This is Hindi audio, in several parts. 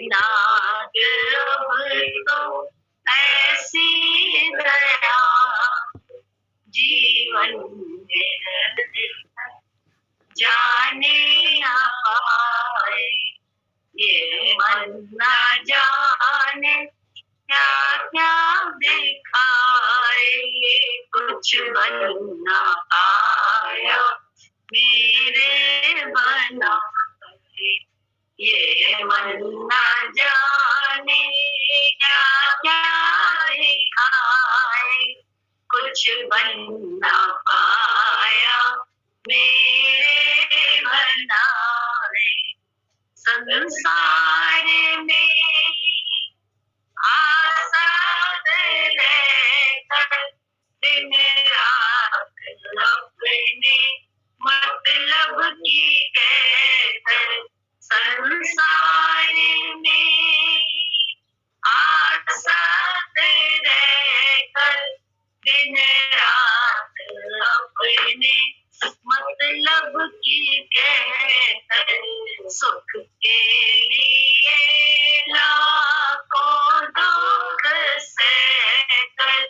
नाथ अब तो ऐसी दया जीवन में जाने ना पाए, ये मन ना जाने क्या क्या दिखाए, ये कुछ बन ना पाया मेरे बना, ये मन ना जाने क्या क्या दिखाए, कुछ बन ना पाया मेरे बनाए। संसार में आसाद रहकर दिन रात अपने मतलब की कहकर, संसार में आसाद रहकर दिन रात अपने मतलब की कहकर, सुख के लिए लाखों दुख सहकर,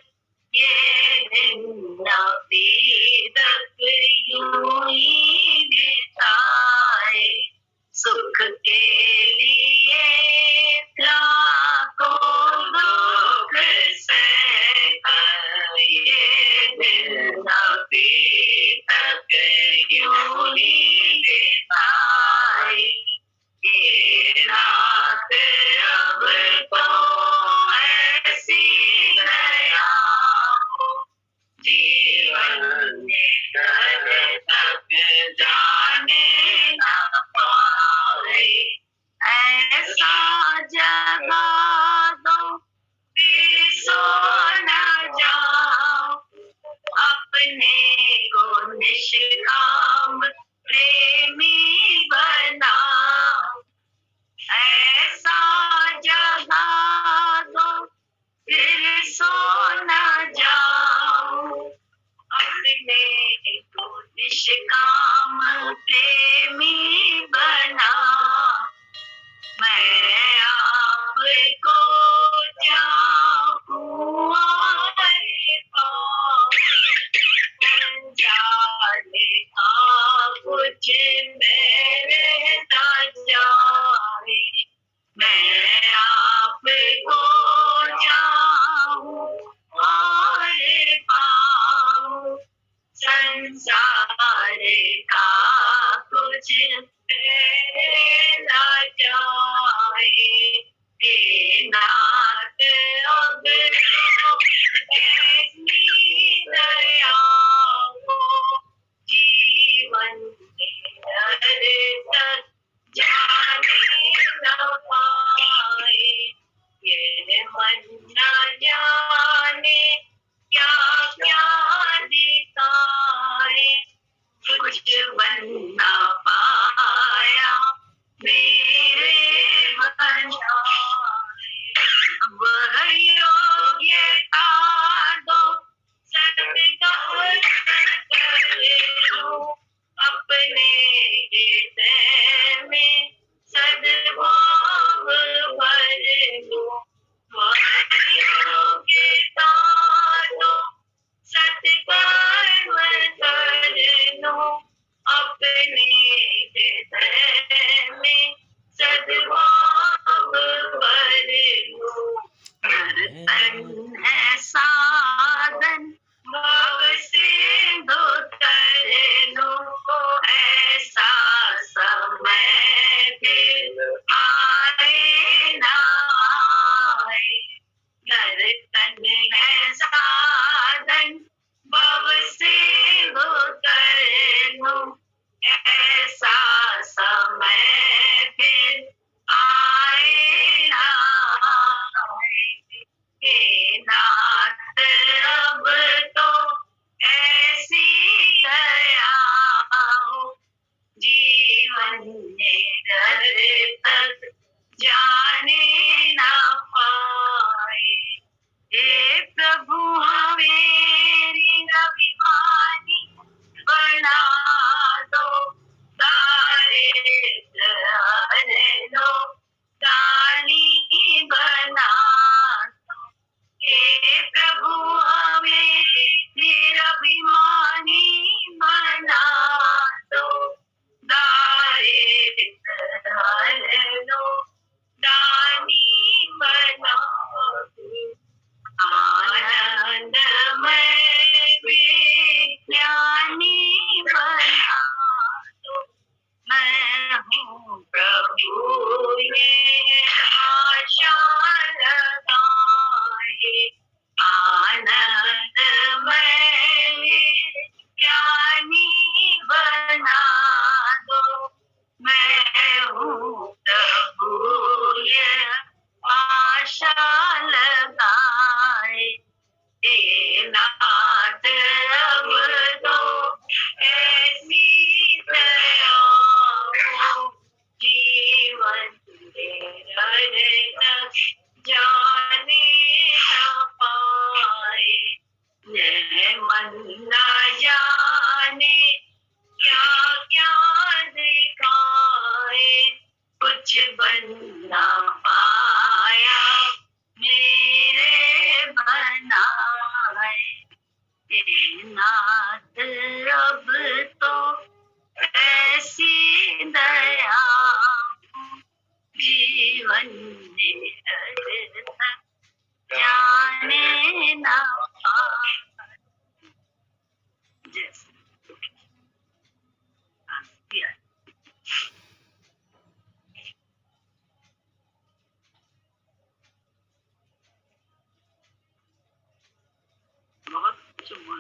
ये दिन रात्रि तक यूं ही बिताए। सुख के लिए लाखों दुख सहकर, ये दिन रात्रि तक यूं ही बिताए। ये रात अब तो ऐसी दया जीवन में तक जाने ना पाए,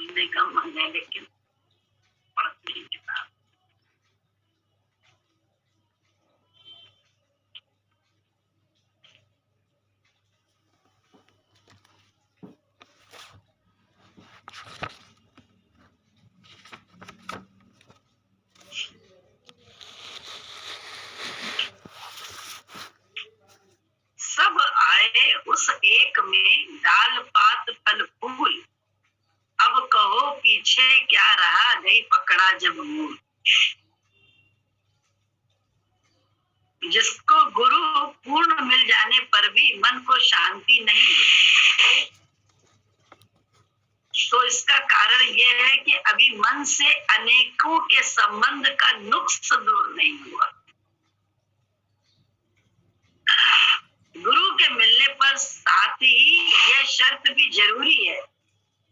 बोलने का मन है लेकिन पढ़ते नहीं किताब। सब आए उस एक में, डाल पात फल फूल, अब कहो पीछे क्या रहा, गई पकड़ा जब मूल। जिसको गुरु पूर्ण मिल जाने पर भी मन को शांति नहीं है, तो इसका कारण यह है कि अभी मन से अनेकों के संबंध का नुक्स दूर नहीं हुआ। गुरु के मिलने पर साथ ही यह शर्त भी जरूरी है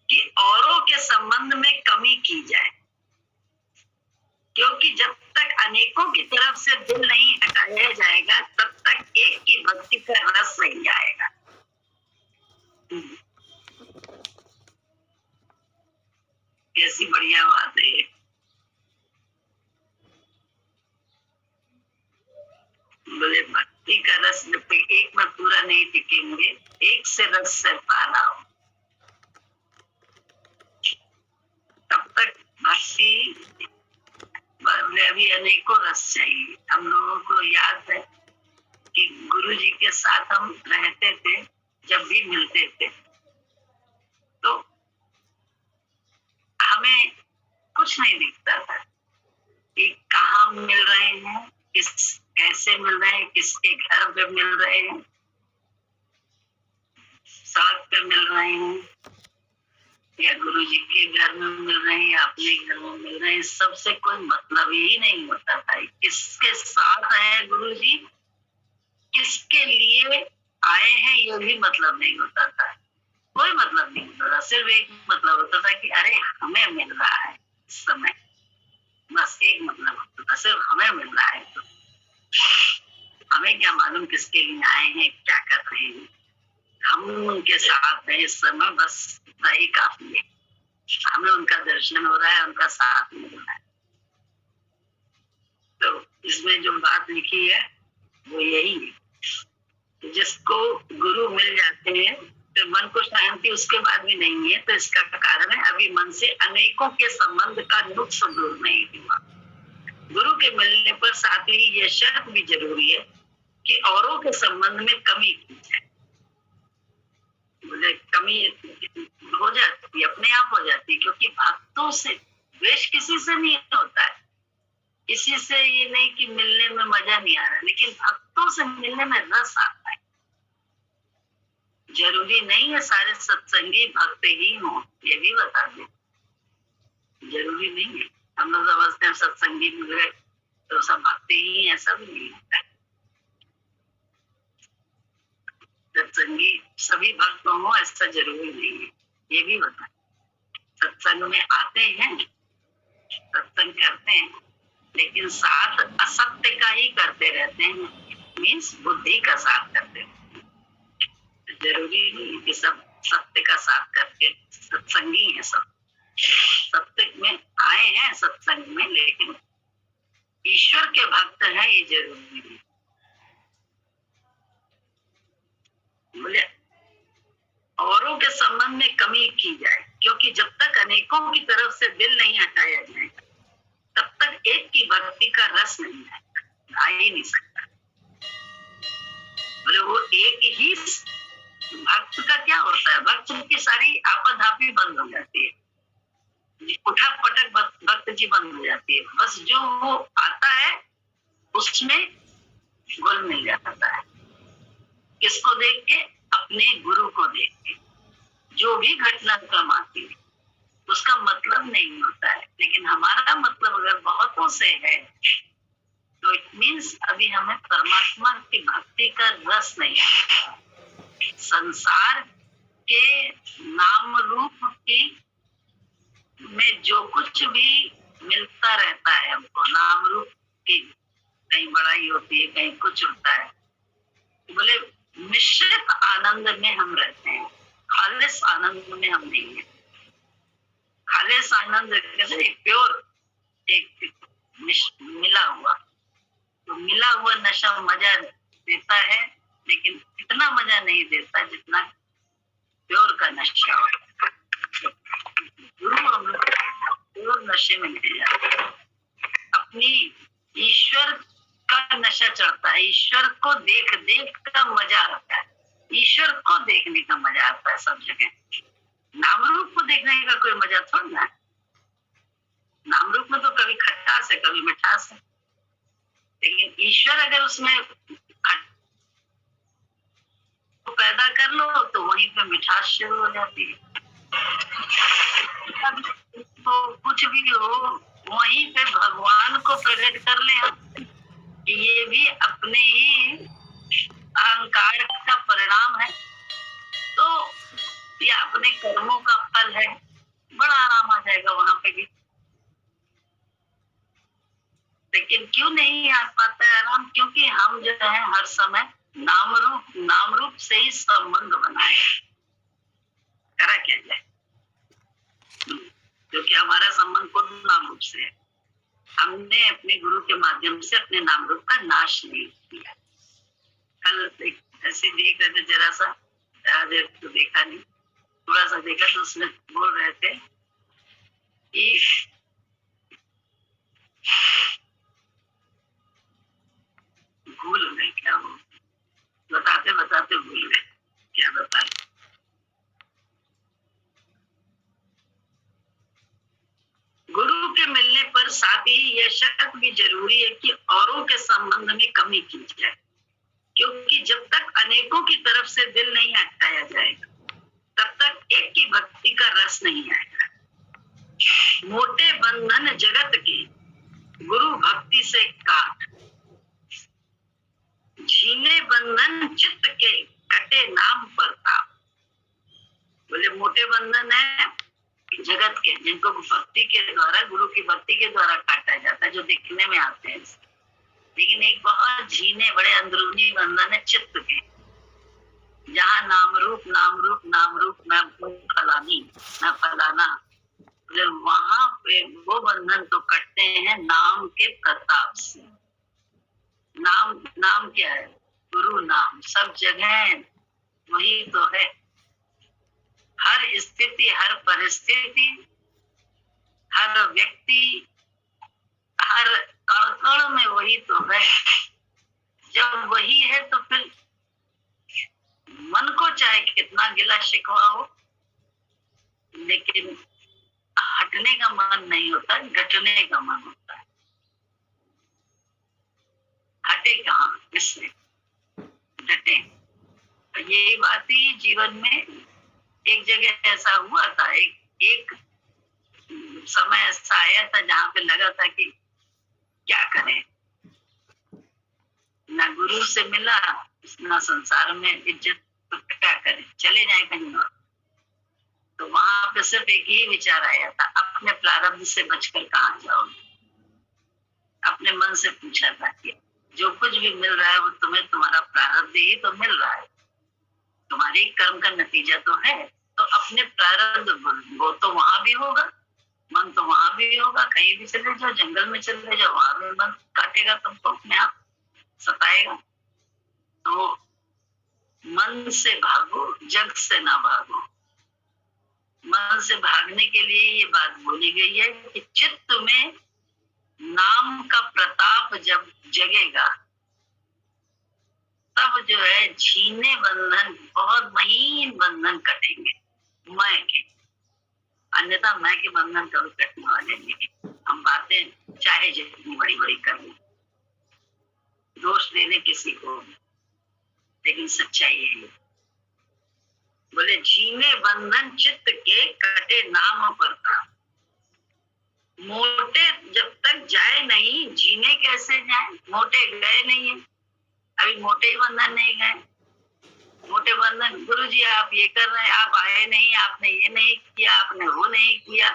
कि औरों के संबंध में कमी की जाए, क्योंकि जब तक अनेकों की तरफ से दिल नहीं हटाया जाएगा तब तक एक की भक्ति का रस नहीं आएगा। कैसी बढ़िया बात है। बोले भक्ति का रस जब तक एक में पूरा नहीं टिकेंगे, एक से रस से पाना हो, तब तक भक्ति अभी अनेकों रस चाहिए। हम लोगों को याद है कि गुरु जी के साथ हम रहते थे, जब भी मिलते थे तो हमें कुछ नहीं दिखता था कि कहाँ मिल रहे हैं, कैसे मिल रहे हैं, किसके घर पे मिल रहे हैं, सड़क पे मिल रहे हैं या गुरु जी के घर में मिल रहे हैं या अपने घर में मिल रहे हैं। सबसे कोई मतलब ही नहीं होता था। किसके साथ है गुरु जी, किसके लिए आए हैं, ये भी मतलब नहीं होता था। कोई मतलब नहीं होता था। सिर्फ एक मतलब होता था कि अरे हमें मिल रहा है इस समय, बस एक मतलब होता था, सिर्फ हमें मिल रहा है। तो हमें क्या मालूम किसके लिए आए हैं, क्या कर रहे हैं। हम उनके साथ हैं इस समय, बस इतना ही काफी है। हमें उनका दर्शन हो रहा है, उनका साथ मिल रहा है। तो इसमें जो बात लिखी है वो यही है, जिसको गुरु मिल जाते हैं तो मन को शांति उसके बाद भी नहीं है। तो इसका कारण है अभी मन से अनेकों के संबंध का नुक्स दूर नहीं हुआ। गुरु के मिलने पर साथ ही यह शर्त भी जरूरी है कि औरों के संबंध में कमी की जाए। मुझे कमी हो जाती है, अपने आप हो जाती है, क्योंकि भक्तों से द्वेष किसी से नहीं होता है। किसी से ये नहीं कि मिलने में मजा नहीं आ रहा, लेकिन भक्तों से मिलने में रस आता है। जरूरी नहीं है सारे सत्संगी भक्त ही हों, ये भी बता दें। जरूरी नहीं है। हम लोग समझते हैं सत्संगी मिल गए तो सब भक्त ही है, सब नहीं होता है। सत्संगी सभी भक्त हों ऐसा जरूरी नहीं है, ये भी बता। सत्संग में आते हैं, सत्संग करते हैं, लेकिन साथ असत्य का ही करते रहते हैं, मीन्स बुद्धि का साथ करते हैं। जरूरी नहीं कि सब सत्य का साथ करके सत्संगी है। सब सत्य में आए हैं सत्संग में, लेकिन ईश्वर के भक्त हैं ये जरूरी नहीं। बोले औरों के संबंध में कमी की जाए, क्योंकि जब तक अनेकों की तरफ से दिल नहीं हटाया जाएगा तब तक एक की भक्ति का रस नहीं आएगा, आ ही नहीं सकता। बोले वो एक ही भक्त का क्या होता है, भक्त की सारी आपाधापी बंद हो जाती है, उठा पटक भक्त जी बंद हो जाती है। बस जो वो आता है उसमें घुल मिल जाता है। किसको देख के? अपने गुरु को देख के। जो भी घटना क्रम आती है उसका मतलब नहीं होता है, लेकिन हमारा मतलब अगर बहुतों से है तो इट मीन्स अभी हमें परमात्मा की भक्ति का रस नहीं है। संसार के नाम रूप की में जो कुछ भी मिलता रहता है हमको, नाम रूप की कहीं बड़ाई होती है, कहीं कुछ होता है। बोले मिश्रित आनंद में हम रहते हैं, खालिस आनंद में हम नहीं है। खालिश आनंद कैसे प्योर एक मिला हुआ, तो मिला हुआ नशा मजा देता है, लेकिन इतना मजा नहीं देता जितना प्योर का नशा होता है। गुरु हम लोग प्योर नशे में ले जाते हैं, अपनी ईश्वर का नशा चढ़ता है, ईश्वर को देख देख का मजा आता है, ईश्वर को देखने का मजा आता है सब जगह। नाम रूप को देखने का कोई मजा थोड़ा ना, नाम रूप में तो कभी खट्टास है कभी मिठास है, लेकिन ईश्वर अगर उसमें पैदा कर लो तो वहीं पे मिठास शुरू हो जाती है। तो कुछ भी हो वहीं पे भगवान को प्रकट कर ले हम, ये भी अपने ही अहंकार का परिणाम है, तो ये अपने कर्मों का फल है, बड़ा आराम आ जाएगा वहां पे भी। लेकिन क्यों नहीं आ पाता है आराम? क्योंकि हम जो है हर समय नाम रूप से ही संबंध बनाए, करा क्या जाए, क्योंकि हमारा संबंध खुद नाम रूप से है। हमने अपने गुरु के माध्यम से अपने नाम रूप का नाश नहीं किया। कल ऐसे देख रहे थे, जरा सा तो देखा नहीं, थोड़ा सा देखा तो उसमें बोल रहे थे कि भूल गए क्या, वो बताते बताते भूल गए क्या बता। गुरु के मिलने पर साथ ही यह शर्त भी जरूरी है कि औरों के संबंध में कमी की जाए, क्योंकि जब तक अनेकों की तरफ से दिल नहीं हटाया जाएगा तब तक एक की भक्ति का रस नहीं आएगा। मोटे बंधन जगत के गुरु भक्ति से काट, झीने बंधन चित्त के कटे नाम पर ताप। बोले मोटे बंधन है जगत के, जिनको भक्ति के द्वारा, गुरु की भक्ति के द्वारा काटा जाता है, जो दिखने में आते हैं, लेकिन एक बहुत झीने बड़े अंदरूनी बंधन है चित्त के, जहाँ नाम रूप नाम रूप नाम रूप न फलानी न फलाना, वहां पे वो बंधन तो कटते हैं नाम के प्रताप से। नाम क्या है? गुरु नाम, सब जगह वही तो है, हर स्थिति, हर परिस्थिति, हर व्यक्ति, हर कण में वही तो है। जब वही है तो फिर मन को चाहे कितना गिला शिकवा हो, लेकिन हटने का मन नहीं होता, डटने का मन होता है। हटे कहाँ, किससे डटे? यही बात ही जीवन में एक जगह ऐसा हुआ था, एक समय ऐसा आया था जहाँ पे लगा था कि क्या करें, ना गुरु से मिला ना संसार में इज्जत, तो क्या करें, चले जाए कहीं और। तो वहां पे सिर्फ एक ही विचार आया था, अपने प्रारब्ध से बचकर कहाँ जाओगे। अपने मन से पूछा था कि जो कुछ भी मिल रहा है वो तुम्हें तुम्हारा प्रारब्ध ही तो मिल रहा है, तुम्हारे कर्म का नतीजा तो है, तो अपने प्रारब्ध वो तो वहां भी होगा, मन तो वहां भी होगा, कहीं भी चले जाओ, जंगल में चले जाओ, वहां भी मन काटेगा तुमको, अपने आप सताएगा। तो मन से भागो, जग से ना भागो। मन से भागने के लिए ये बात बोली गई है कि चित्त में नाम का प्रताप जब जगेगा तब जो है झीने बंधन, बहुत महीन बंधन कटेंगे मैं के, अन्यथा मैं के बंधन कभी कटने वाले नहीं। हम बातें चाहे जितनी बड़ी बड़ी कर लें, दोष देने किसी को, लेकिन सच्चाई है। बोले झीने बंधन चित्त के कटे नाम पर ताप। मोटे जब तक जाए नहीं, जीने कैसे जाए? मोटे गए नहीं है, अभी मोटे ही बंधन नहीं गए। मोटे बंधन, गुरु जी आप ये कर रहे हैं, आप आए नहीं, आपने ये नहीं किया, आपने वो नहीं किया,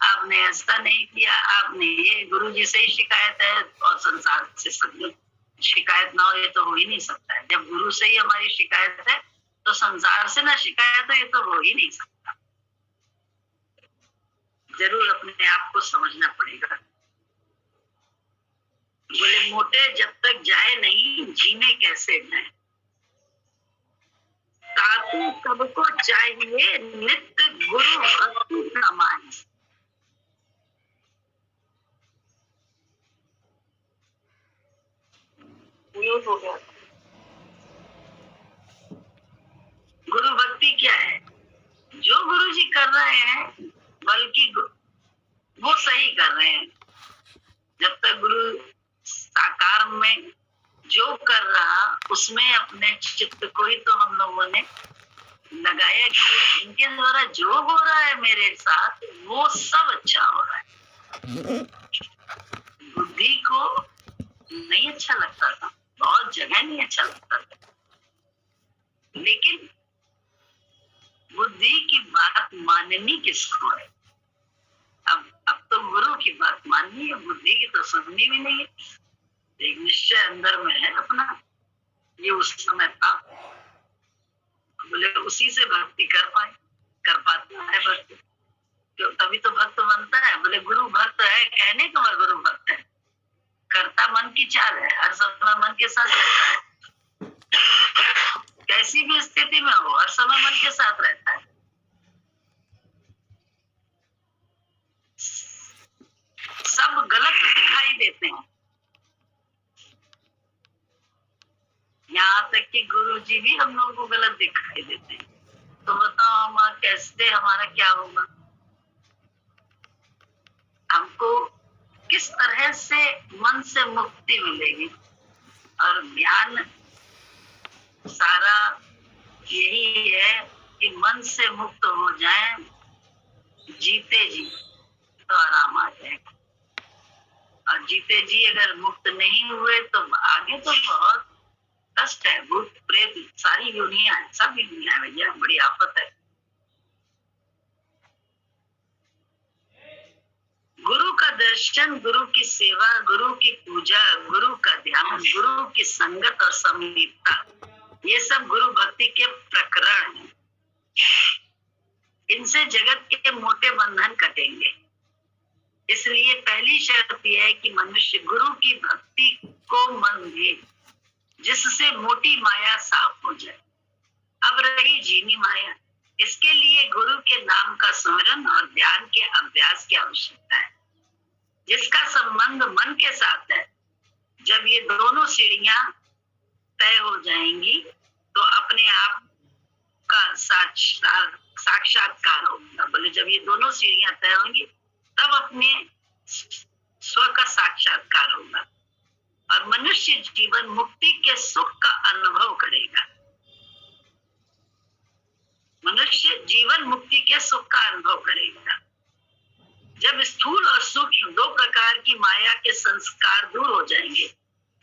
आपने ऐसा नहीं किया, आपने ये, गुरु जी से ही शिकायत है और संसार से सब शिकायत ना हो, ये तो हो ही नहीं सकता है। जब गुरु से ही हमारी शिकायत है तो संसार से ना शिकायत हो, ये तो हो ही नहीं सकता। जरूर अपने आप को समझना पड़ेगा। बोले मोटे जब तक जाए नहीं, जीने कैसे जाए। तातू सबको चाहिए, नित्य गुरु भक्ति कमाए। ये हो गया। गुरु भक्ति क्या है? जो गुरु जी कर रहे हैं, बल्कि वो सही कर रहे हैं। जब तक गुरु साकार में जो कर रहा, उसमें अपने चित्त को ही तो हम लोगों ने लगाया कि इनके द्वारा जो हो रहा है मेरे साथ, वो सब अच्छा हो रहा है। बुद्धि को नहीं अच्छा लगता था, बहुत जगह नहीं अच्छा लगता था, लेकिन बुद्धि की बात माननी किसको है? अब तो गुरु की बात माननी है, बुद्धि की तो सुननी भी नहीं है। एक निश्चय अंदर में है अपना, ये उस समय था। बोले उसी से भक्ति कर पाता है भक्ति, क्यों? तभी तो भक्त बनता है। बोले गुरु भक्त है कहने का गुरु भक्त है, करता मन की चाल है, हर समय मन के साथ रहता है। कैसी भी स्थिति में हो, हर समय मन के साथ रहता है। सब गलत दिखाई देते हैं, यहाँ तक कि गुरु जी भी हम लोगों को गलत दिखाई देते हैं। तो बताओ हमारा कैसे, हमारा क्या होगा? हमको किस तरह से मन से मुक्ति मिलेगी? और ध्यान सारा यही है कि मन से मुक्त हो जाए, जीते जी तो आराम आ जाएगा। और जीते जी अगर मुक्त नहीं हुए तो आगे तो बहुत कष्ट है। भूत प्रेत सारी दुनिया है, सब दुनिया है भैया, बड़ी आफत है। गुरु का दर्शन, गुरु की सेवा, गुरु की पूजा, गुरु का ध्यान, गुरु की संगत और समीपता, ये सब गुरु भक्ति के प्रकरण हैं। इनसे जगत के मोटे बंधन कटेंगे। इसलिए पहली शर्त यह है कि मनुष्य गुरु की भक्ति को मन दे, जिससे मोटी माया साफ हो जाए। अब रही जीनी माया, इसके लिए गुरु के नाम का स्मरण और ध्यान के अभ्यास की आवश्यकता है, जिसका संबंध मन के साथ है। जब ये दोनों सीढ़ियां तय हो जाएंगी तो अपने आप का साक्षात्कार होगा। बोले जब ये दोनों सीढ़ियां तय होंगी तब अपने स्व का साक्षात्कार होगा और मनुष्य जीवन मुक्ति के सुख का अनुभव करेगा। मनुष्य जीवन मुक्ति के सुख का अनुभव करेगा। जब स्थूल और सूक्ष्म दो प्रकार की माया के संस्कार दूर हो जाएंगे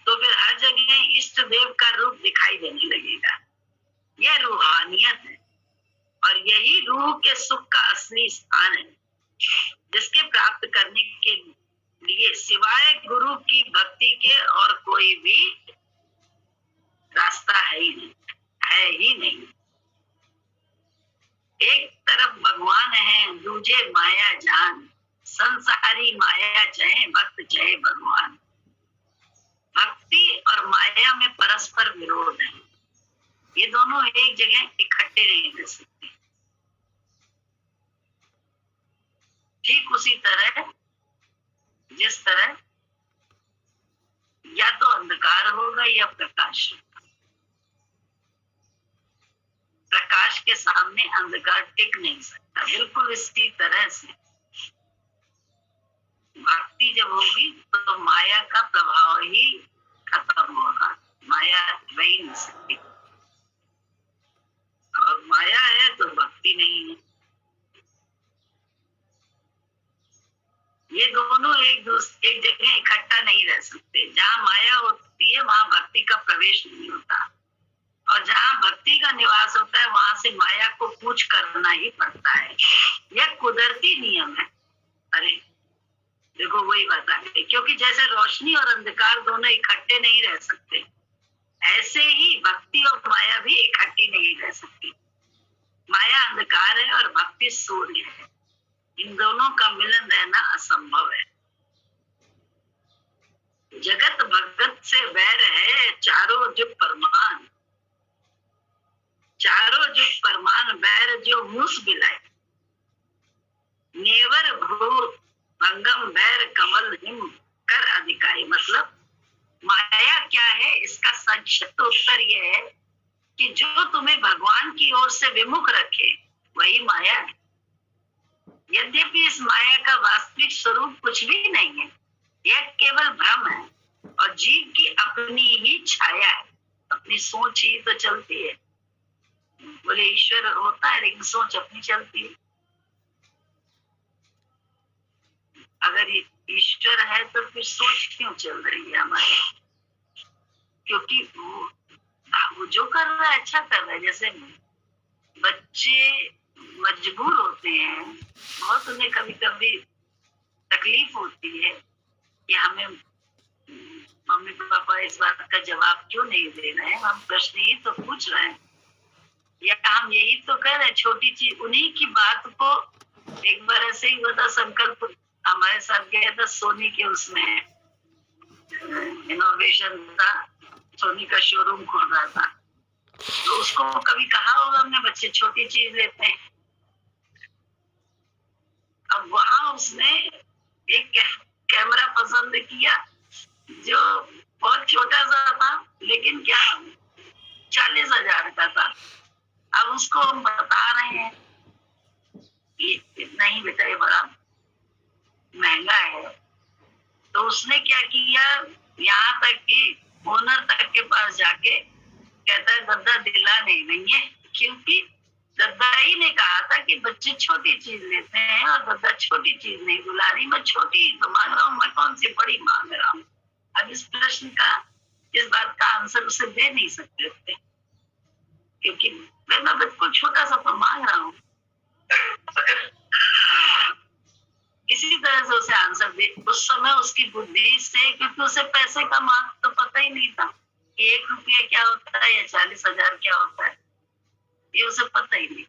तो फिर हर जगह इष्ट देव का रूप दिखाई देने लगेगा। यह रूहानियत है और यही रूह के सुख का असली स्थान है, जिसके प्राप्त करने के लिए सिवाय गुरु की भक्ति के और कोई भी रास्ता है ही नहीं। एक तरफ भगवान है, दूजे माया जान, संसारी माया जय भक्त जय भगवान। भक्ति और माया में परस्पर विरोध है, ये दोनों एक जगह इकट्ठे नहीं रह सकते। ठीक उसी तरह जिस तरह या तो अंधकार होगा या प्रकाश होगा। प्रकाश के सामने अंधकार टिक नहीं सकता। बिल्कुल इसी तरह से भक्ति जब होगी तो माया का प्रभाव ही खत्म होगा, माया रह ही नहीं सकती। और माया है तो भक्ति नहीं है। ये दोनों एक जगह इकट्ठा नहीं रह सकते। जहाँ माया होती है वहां भक्ति का प्रवेश नहीं होता, और जहाँ भक्ति का निवास होता है वहां से माया को कूच करना ही पड़ता है। यह कुदरती नियम है। अरे देखो वही बात आ गई, क्योंकि जैसे रोशनी और अंधकार दोनों इकट्ठे नहीं रह सकते, ऐसे ही भक्ति और माया भी इकट्ठी नहीं रह सकती। माया अंधकार है और भक्ति सूर्य है। इन दोनों का मिलन रहना असंभव है। जगत भगत से बैर है, चारों जुग परमान, चारों जुग परमान बैर जो मूस बिलाए, नेवर भू भंगम बैर कमल हिम कर अधिकाई। मतलब माया क्या है, इसका संक्षिप्त उत्तर यह है कि जो तुम्हें भगवान की ओर से विमुख रखे वही माया है। यद्यपि इस माया का वास्तविक स्वरूप कुछ भी नहीं है, यह केवल भ्रम है और जीव की अपनी ही छाया है। अपनी सोच ही तो चलती है। बोले ईश्वर होता है लेकिन सोच अपनी चलती है। अगर ईश्वर है तो फिर सोच क्यों चल रही है हमारी? क्योंकि वो जो कर रहा है अच्छा कर रहा है। जैसे बच्चे मजबूर होते हैं, बहुत उन्हें कभी कभी तकलीफ होती है कि हमें मम्मी पापा इस बात का जवाब क्यों नहीं दे रहे हैं, हम प्रश्न ही तो पूछ रहे हैं या हम यही तो कह रहे हैं। छोटी चीज उन्हीं की बात को एक बार ऐसे ही होता, संकल्प हमारे साथ गया था सोनी के, उसमें इनोवेशन था, सोनी का शोरूम खोल रहा था। तो उसको कभी कहा होगा हमने बच्चे छोटी चीज लेते हैं। अब वहां उसने एक कैमरा पसंद किया जो बहुत छोटा सा था, लेकिन क्या 40,000 का था। अब उसको हम बता रहे हैं कि इतना ही बेटा, ये बड़ा महंगा है। तो उसने क्या किया, यहाँ तक कि ओनर तक के पास जाके कहता है गद्दा दिला नहीं है, क्योंकि गद्दा ही ने कहा था कि बच्चे छोटी चीज लेते हैं और गद्दा छोटी चीज नहीं दिला रही। मैं छोटी ही तो मांग रहा हूँ, मैं कौन सी बड़ी मांग रहा हूँ। अब इस प्रश्न का, इस बात का आंसर उसे दे नहीं सकते थे, क्योंकि मैं बिल्कुल छोटा सा तो मांग रहा हूँ। इसी तरह से उसे आंसर दे। उस समय उसकी बुद्धि से, क्योंकि उसे पैसे का महत्व तो पता ही नहीं था कि 1 रुपया क्या होता है या 40,000 क्या होता है, ये उसे पता ही नहीं।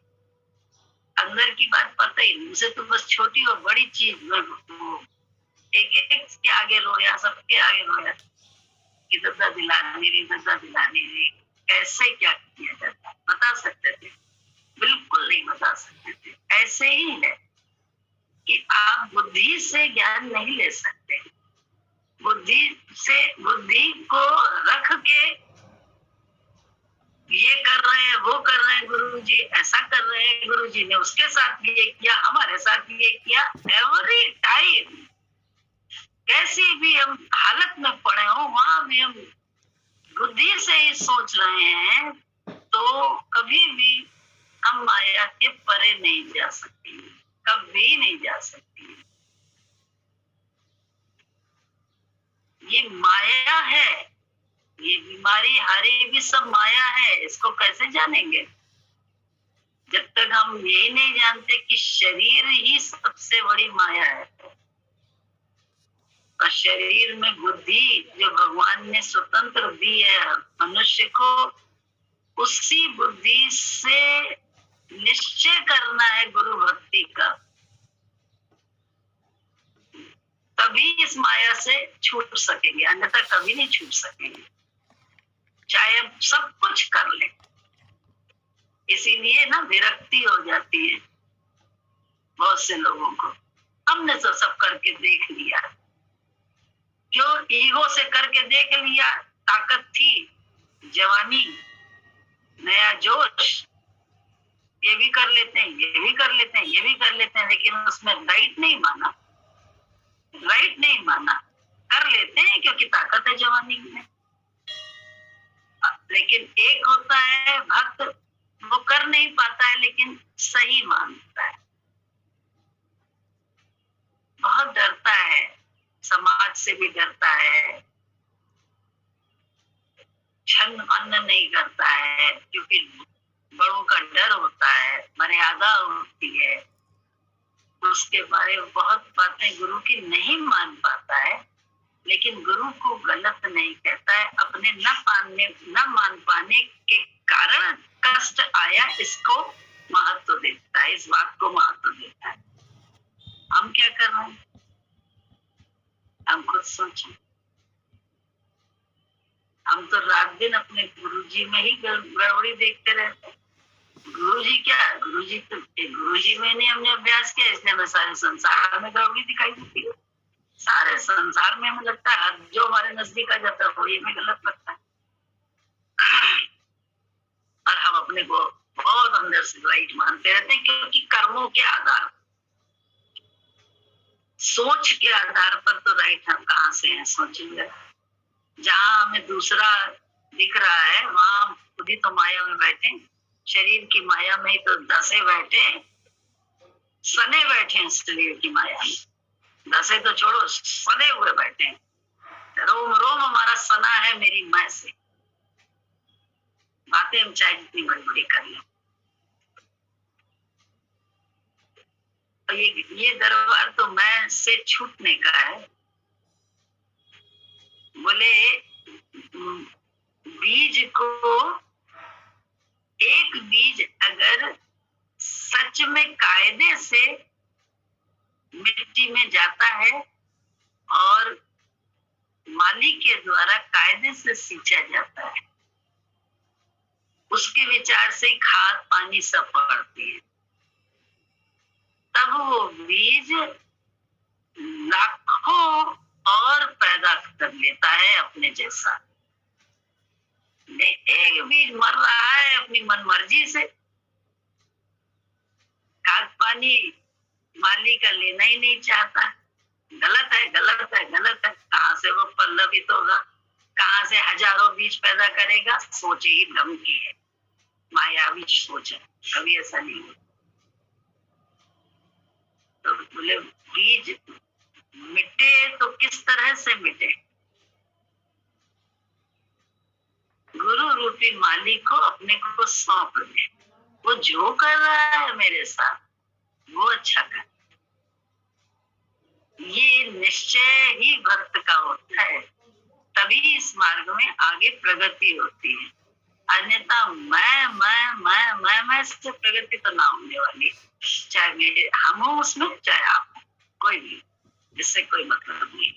अंदर की बात पता ही नहीं उसे। तो बस छोटी और बड़ी चीज में एक एक के आगे रोया, सबके आगे रोया कि दद्दा दिलानी रही, दद्दा दिलानी रही। ऐसे क्या किया जाता, बता सकते थे? बिल्कुल नहीं बता सकते थे। ऐसे ही है कि आप बुद्धि से ज्ञान नहीं ले सकते। बुद्धि को रख के ये कर रहे हैं, वो कर रहे हैं, गुरुजी ऐसा कर रहे हैं, गुरुजी ने उसके साथ ये किया, हमारे साथ ये किया। एवरी टाइम कैसी भी हम हालत में पड़े हो, वहां भी हम बुद्धि से ही सोच रहे हैं, तो कभी भी हम माया के परे नहीं जा सकते, कभी नहीं जा सकती। ये माया है, ये बीमारी हारी भी सब माया है। इसको कैसे जानेंगे जब तक हम यही नहीं जानते कि शरीर ही सबसे बड़ी माया है। और शरीर में बुद्धि जो भगवान ने स्वतंत्र दी है मनुष्य को, उसी बुद्धि से निश्चय करना है गुरु भक्ति का, तभी इस माया से छूट सकेंगे, अन्यथा कभी नहीं छूट सकेंगे, चाहे हम सब कुछ कर ले। इसीलिए ना विरक्ति हो जाती है बहुत से लोगों को। हमने तो सब करके देख लिया, क्यों? ईगो से करके देख लिया, ताकत थी, जवानी, नया जोश, ये भी कर लेते हैं, ये भी कर लेते हैं, ये भी कर लेते हैं, लेकिन उसमें राइट नहीं माना, राइट नहीं माना। कर लेते हैं क्योंकि ताकत है जवानी में। लेकिन एक होता है भक्त, वो कर नहीं पाता है लेकिन सही मानता है, बहुत डरता है, समाज से भी डरता है, छन्न अन्न नहीं करता है, क्योंकि बड़ों का डर होता है, मर्यादा होती है। उसके बारे में बहुत बातें गुरु की नहीं मान पाता है, लेकिन गुरु को गलत नहीं कहता है। अपने न मान पाने के कारण कष्ट आया, इसको महत्व देता है, इस बात को महत्व देता है। जी में ही गड़बड़ी देखते रहते हैं। गुरु जी क्या, गुरु जी तो गुरु जी में नहीं हमने अभ्यास किया, इसलिए हमें सारे संसार में गड़बड़ी दिखाई देती है। सारे संसार में हमें लगता है जो हमारे नजदीक आ जाता है वही हमें गलत लगता है। और हम अपने को बहुत अंदर से राइट मानते रहते हैं, क्योंकि कर्मों के आधार, सोच के आधार पर तो राइट हम कहाँ से हैं सोचेंगे। जहाँ हमें दूसरा दिख रहा है वहां खुद ही तो माया में बैठे, शरीर की माया में ही तो दसे बैठे, सने बैठे हैं शरीर की माया में। दसे तो छोड़ो, सने हुए बैठे हैं। रोम रोम हमारा सना है मेरी मैं से। बातें हम चाहे जितनी बड़ी बड़ी कर लें, तो ये दरबार तो मैं से छूटने का है। बोले बीज को, एक बीज अगर सच में कायदे से मिट्टी में जाता है और माली के द्वारा कायदे से सींचा जाता है, उसके विचार से खाद पानी सब पड़ती है, तब वो बीज लाखों और पैदा कर लेता है अपने जैसा। एक बीज मर रहा है अपनी मन मर्जी से, खाद पानी माली का लेना ही नहीं चाहता। गलत है, गलत है, गलत है। कहाँ से वो पल्लवित होगा, कहाँ से हजारों बीज पैदा करेगा? सोच ही भ्रम की है, मायावी सोच है, कभी ऐसा नहीं होता। तो बोले बीज मिटे तो किस तरह से मिटे? गुरु रूपी माली को अपने को सौंप दे, वो जो कर रहा है मेरे साथ वो अच्छा कर। ये निश्चय ही भक्त का होता है, तभी इस मार्ग में आगे प्रगति होती है। अन्यथा मैं से प्रगति तो ना होने वाली, चाहे मेरे हम हो उसमें, चाहे आप हो, कोई भी, जिससे कोई मतलब नहीं।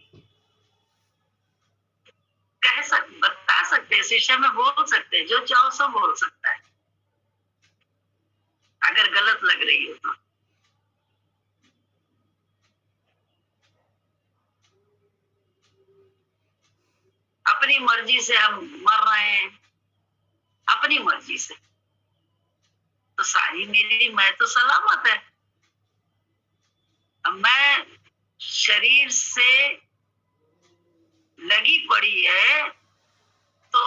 बता सकते हैं, शिष्य में बोल सकते हैं, जो चाहो सो बोल सकता है, अगर गलत लग रही हो तो। अपनी मर्जी से हम मर रहे हैं, अपनी मर्जी से, तो सारी मेरी मैं तो सलामत है। अब मैं शरीर से लगी पड़ी है तो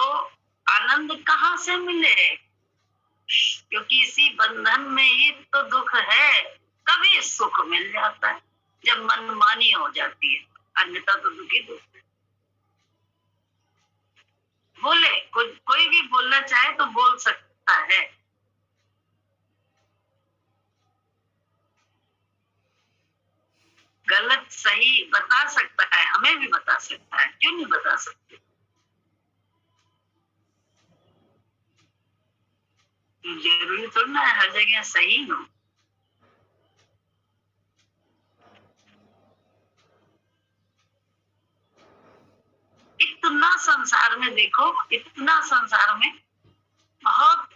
आनंद कहाँ से मिले? क्योंकि इसी बंधन में ही तो दुख है। कभी सुख मिल जाता है जब मनमानी हो जाती है, अन्यथा तो दुखी दुख है। बोले कोई भी बोलना चाहे तो बोल सकता है, गलत सही बता सकता है, हमें भी बता सकता है, क्यों नहीं बता सकते? जरूरी थोड़ा ना हर जगह सही हो। इतना संसार में देखो, इतना संसार में बहुत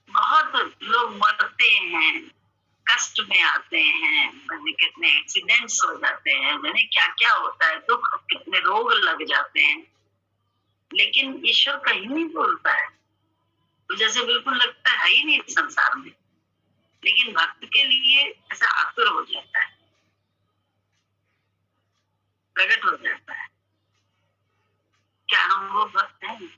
बहुत लोग मरते हैं, कष्ट में आते हैं, कितने एक्सीडेंट्स हो जाते हैं, मैंने क्या क्या होता है, दुख, कितने रोग लग जाते हैं, लेकिन ईश्वर कहीं नहीं बोलता है। तो जैसे बिल्कुल लगता है ही नहीं संसार में, लेकिन भक्त के लिए ऐसा आतुर हो जाता है, प्रकट हो जाता है। क्या हम वो भक्त हैं?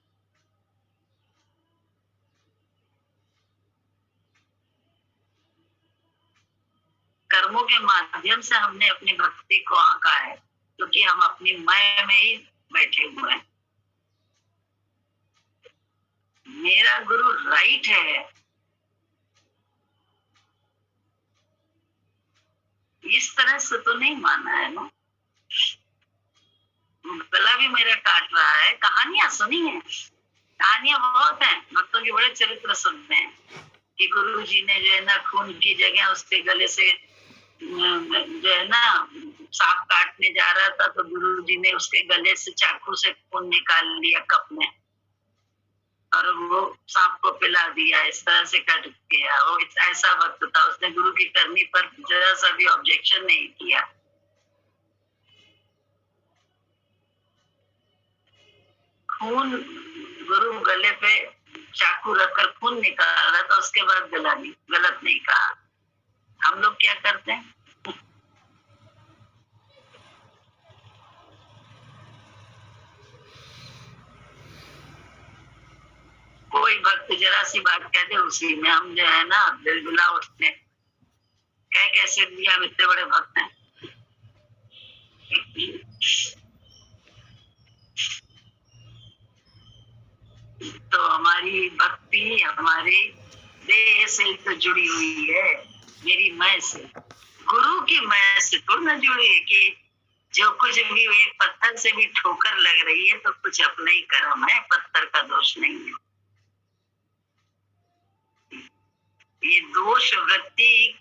कर्मों के माध्यम से हमने अपनी भक्ति को आंका है, क्योंकि हम अपनी मैं में ही बैठे हुए हैं। मेरा गुरु राइट है, इस तरह से तो नहीं माना है ना। गला भी मेरा काट रहा है। कहानियां सुनी है, कहानियां बहुत हैं, भक्तों के बड़े चरित्र सुनते हैं कि गुरु जी ने जो है ना खून की जगह उसके गले से जो है ना सांप काटने जा रहा था, तो गुरु जी ने उसके गले से चाकू से खून निकाल लिया कप में। और वो सांप को पिला दिया, इस तरह से कट गया। वो ऐसा वक्त था, उसने गुरु की करनी पर जरा सा भी ऑब्जेक्शन नहीं किया। खून, गुरु गले पे चाकू रखकर खून निकाल रहा था, उसके बाद गलत नहीं कहा। हम लोग क्या करते हैं? कोई भक्त जरा सी बात कह दे, उसी में हम जो है ना बिलबिला उठते। कैसे दिया, हम इतने बड़े भक्त हैं। तो हमारी भक्ति हमारे देह से तो जुड़ी हुई है, मेरी मैं से, गुरु की मैं से तो न जुड़ी है कि जो कुछ भी एक पत्थर से भी ठोकर लग रही है तो कुछ अपना ही कर्म है, पत्थर का दोष नहीं है। ये दोष वृत्ति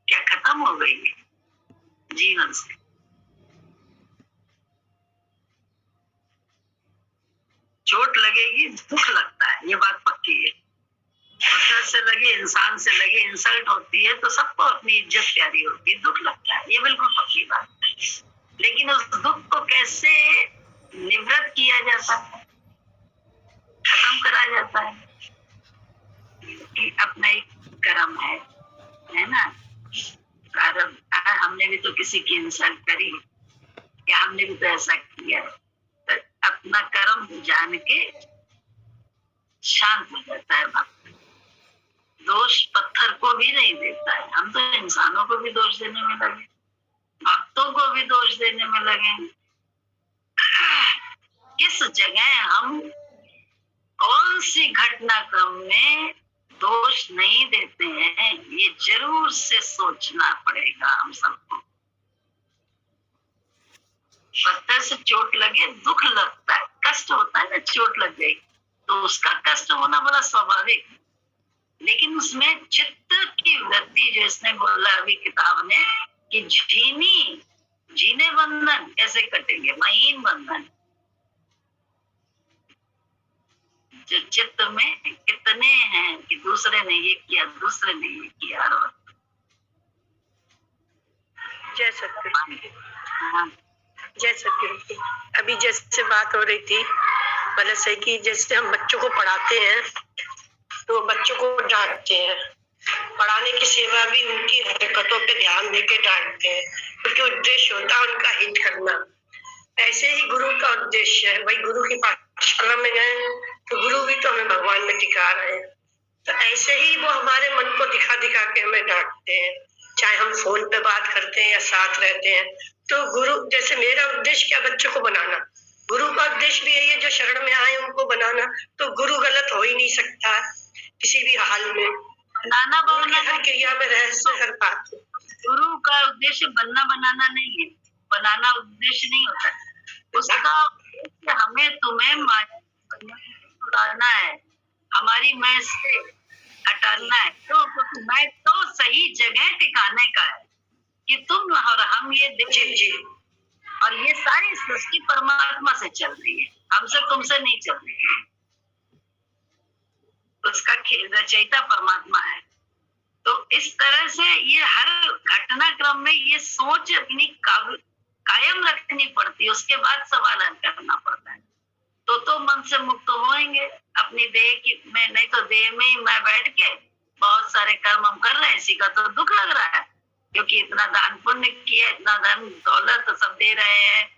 क्या खत्म हो गई है जीवन से? चोट लगेगी, दुख लगता है, ये बात पक्की है। पत्थर से लगे, इंसान से लगे, इंसल्ट होती है तो सबको अपनी इज्जत प्यारी होती है, दुख लगता है, ये बिल्कुल पक्की बात है। लेकिन उस दुख को कैसे निवृत्त किया जाता है, खत्म करा जाता है? कि अपना एक कर्म है ना। कर्म, हमने भी तो किसी की इंसल्ट करी, या हमने भी तो ऐसा किया, तो अपना कर्म जान के शांत हो जाता है भक्त। दोष पत्थर को भी नहीं देता है। हम तो इंसानों को भी दोष देने में लगे, भक्तों को भी दोष देने में लगे। किस जगह हम कौन सी घटनाक्रम में दोष नहीं देते हैं, ये जरूर से सोचना पड़ेगा हम सबको। पत्थर से चोट लगे, दुख लगता है, कष्ट होता है ना, चोट लग गई तो उसका कष्ट होना बड़ा स्वाभाविक। लेकिन उसमें चित्त की वृत्ति, जो इसने बोला अभी किताब ने, कि जीने बंधन कैसे कटेंगे, महीन बंधन। जो चित्त में कितने हैं कि दूसरे ने ये किया, दूसरे ने ये किया। जय सतगुरु। जय सतगुरु। अभी जैसे बात हो रही थी, मतलब सही कि जैसे हम बच्चों को पढ़ाते हैं तो बच्चों को डांटते हैं, पढ़ाने की सेवा भी उनकी हरकतों पे ध्यान देके डांटते हैं, क्योंकि उद्देश्य होता है उनका हित करना। ऐसे ही गुरु का उद्देश्य है, भाई गुरु की पाठशाला में गए तो गुरु भी तो हमें भगवान में दिखा रहे हैं, तो ऐसे ही वो हमारे मन को दिखा दिखा के हमें डांटते हैं, चाहे हम फोन पे बात करते हैं या साथ रहते हैं। तो गुरु, जैसे मेरा उद्देश्य क्या, बच्चों को बनाना, गुरु का उद्देश्य भी यही है, जो शरण में आए उनको बनाना। तो गुरु गलत हो ही नहीं सकता किसी भी हाल में, हर क्रिया में रहस्य कर पाते। गुरु का उद्देश्य बनना बनाना नहीं है, बनाना उद्देश्य नहीं होता है। उसका उद्देश्य हमें तुम्हें छुड़ाना है, हमारी मैं से हटाना है। तो मैं तो सही जगह टिकाने का है कि तुम और हम ये देखें, और ये सारी सृष्टि परमात्मा से चल रही है, हमसे तुमसे नहीं चल रही है। उसका रचयिता परमात्मा है। तो इस तरह से ये हर घटनाक्रम में ये सोच अपनी कायम रखनी पड़ती है, उसके बाद सवाल करना पड़ता है। तो मन से मुक्त होएंगे अपनी देह की में, नहीं तो देह में ही मैं बैठ के बहुत सारे कर्म हम कर रहे हैं, इसी का तो दुख लग रहा है, क्योंकि इतना दान पुण्य किया, इतना धन दौलत तो सब दे रहे हैं,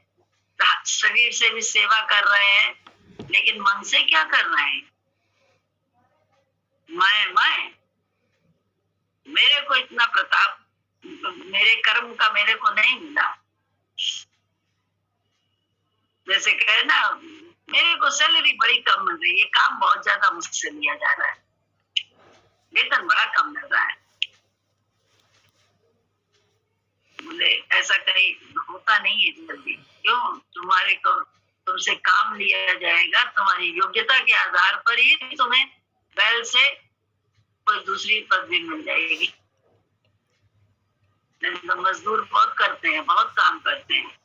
शरीर से भी सेवा कर रहे हैं, लेकिन मन से क्या कर रहे हैं? मैं मेरे को इतना प्रताप, मेरे कर्म का मेरे को नहीं मिला। जैसे कहे ना, मेरे को सैलरी बड़ी कम मिल रही है, काम बहुत ज्यादा मुझसे लिया जा रहा है, वेतन बड़ा कम मिल रहा है। बोले ऐसा कहीं होता नहीं है जल्दी, क्यों? तुम्हारे को तुमसे काम लिया जाएगा, तुम्हारी योग्यता के आधार पर ही तुम्हें बैल से कोई दूसरी पदवी मिल जाएगी। तो मजदूर बहुत करते हैं, बहुत काम करते हैं,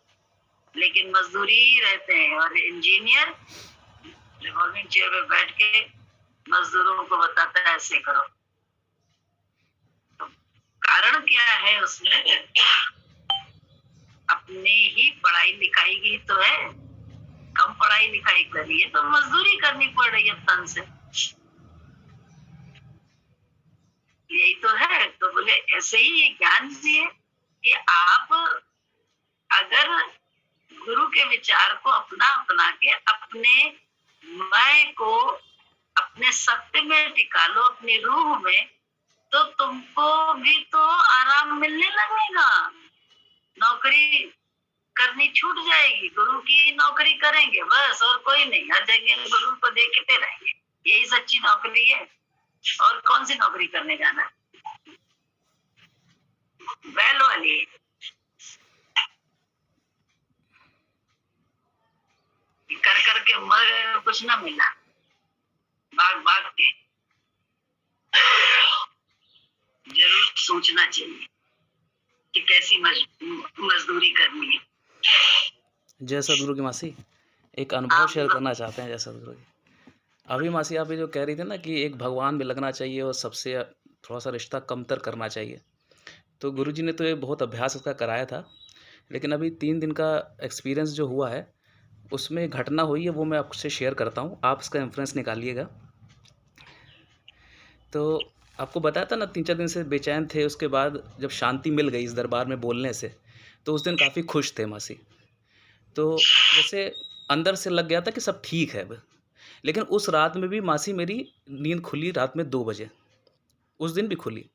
लेकिन मजदूरी ही रहते हैं। और इंजीनियर रिवॉल्विंग चेयर पे बैठ के मजदूरों को बताता है ऐसे करो। तो कारण क्या है उसमें? अपने ही पढ़ाई लिखाई की तो है, कम पढ़ाई लिखाई करी है तो मजदूरी करनी पड़ रही है तन से, यही तो है। तो बोले ऐसे ही ये ज्ञान भी है कि आप अगर गुरु के विचार को अपना के अपने मैं को अपने सत्य में टिका लो, अपनी रूह में, तो तुमको भी तो आराम मिलने लगेगा। नौकरी करनी छूट जाएगी, गुरु की नौकरी करेंगे बस, और कोई नहीं, हर जगह गुरु को देखते रहेंगे, यही सच्ची नौकरी है। और कौन सी नौकरी करने जाना है? बैल वाली। कर करके मर गए, कुछ ना मिला, भाग भाग के। जरूर सोचना चाहिए कि कैसी मजदूरी करनी है। जय सदगुरु की मासी, एक अनुभव शेयर करना चाहते हैं जय सदगुरु जी। अभी मासी आप ये जो कह रही थी ना कि एक भगवान में लगना चाहिए और सबसे थोड़ा सा रिश्ता कमतर करना चाहिए, तो गुरुजी ने तो ये बहुत अभ्यास उसका कराया था, लेकिन अभी 3 दिन का एक्सपीरियंस जो हुआ है उसमें एक घटना हुई है, वो मैं आपसे शेयर करता हूँ, आप इसका इंफ्रेंस निकालिएगा। तो आपको बताया था ना 3-4 दिन से बेचैन थे, उसके बाद जब शांति मिल गई इस दरबार में बोलने से, तो उस दिन काफ़ी खुश थे मासी। तो जैसे अंदर से लग गया था कि सब ठीक है अब, लेकिन उस रात में भी मासी मेरी नींद खुली रात में 2 बजे, उस दिन भी खुली।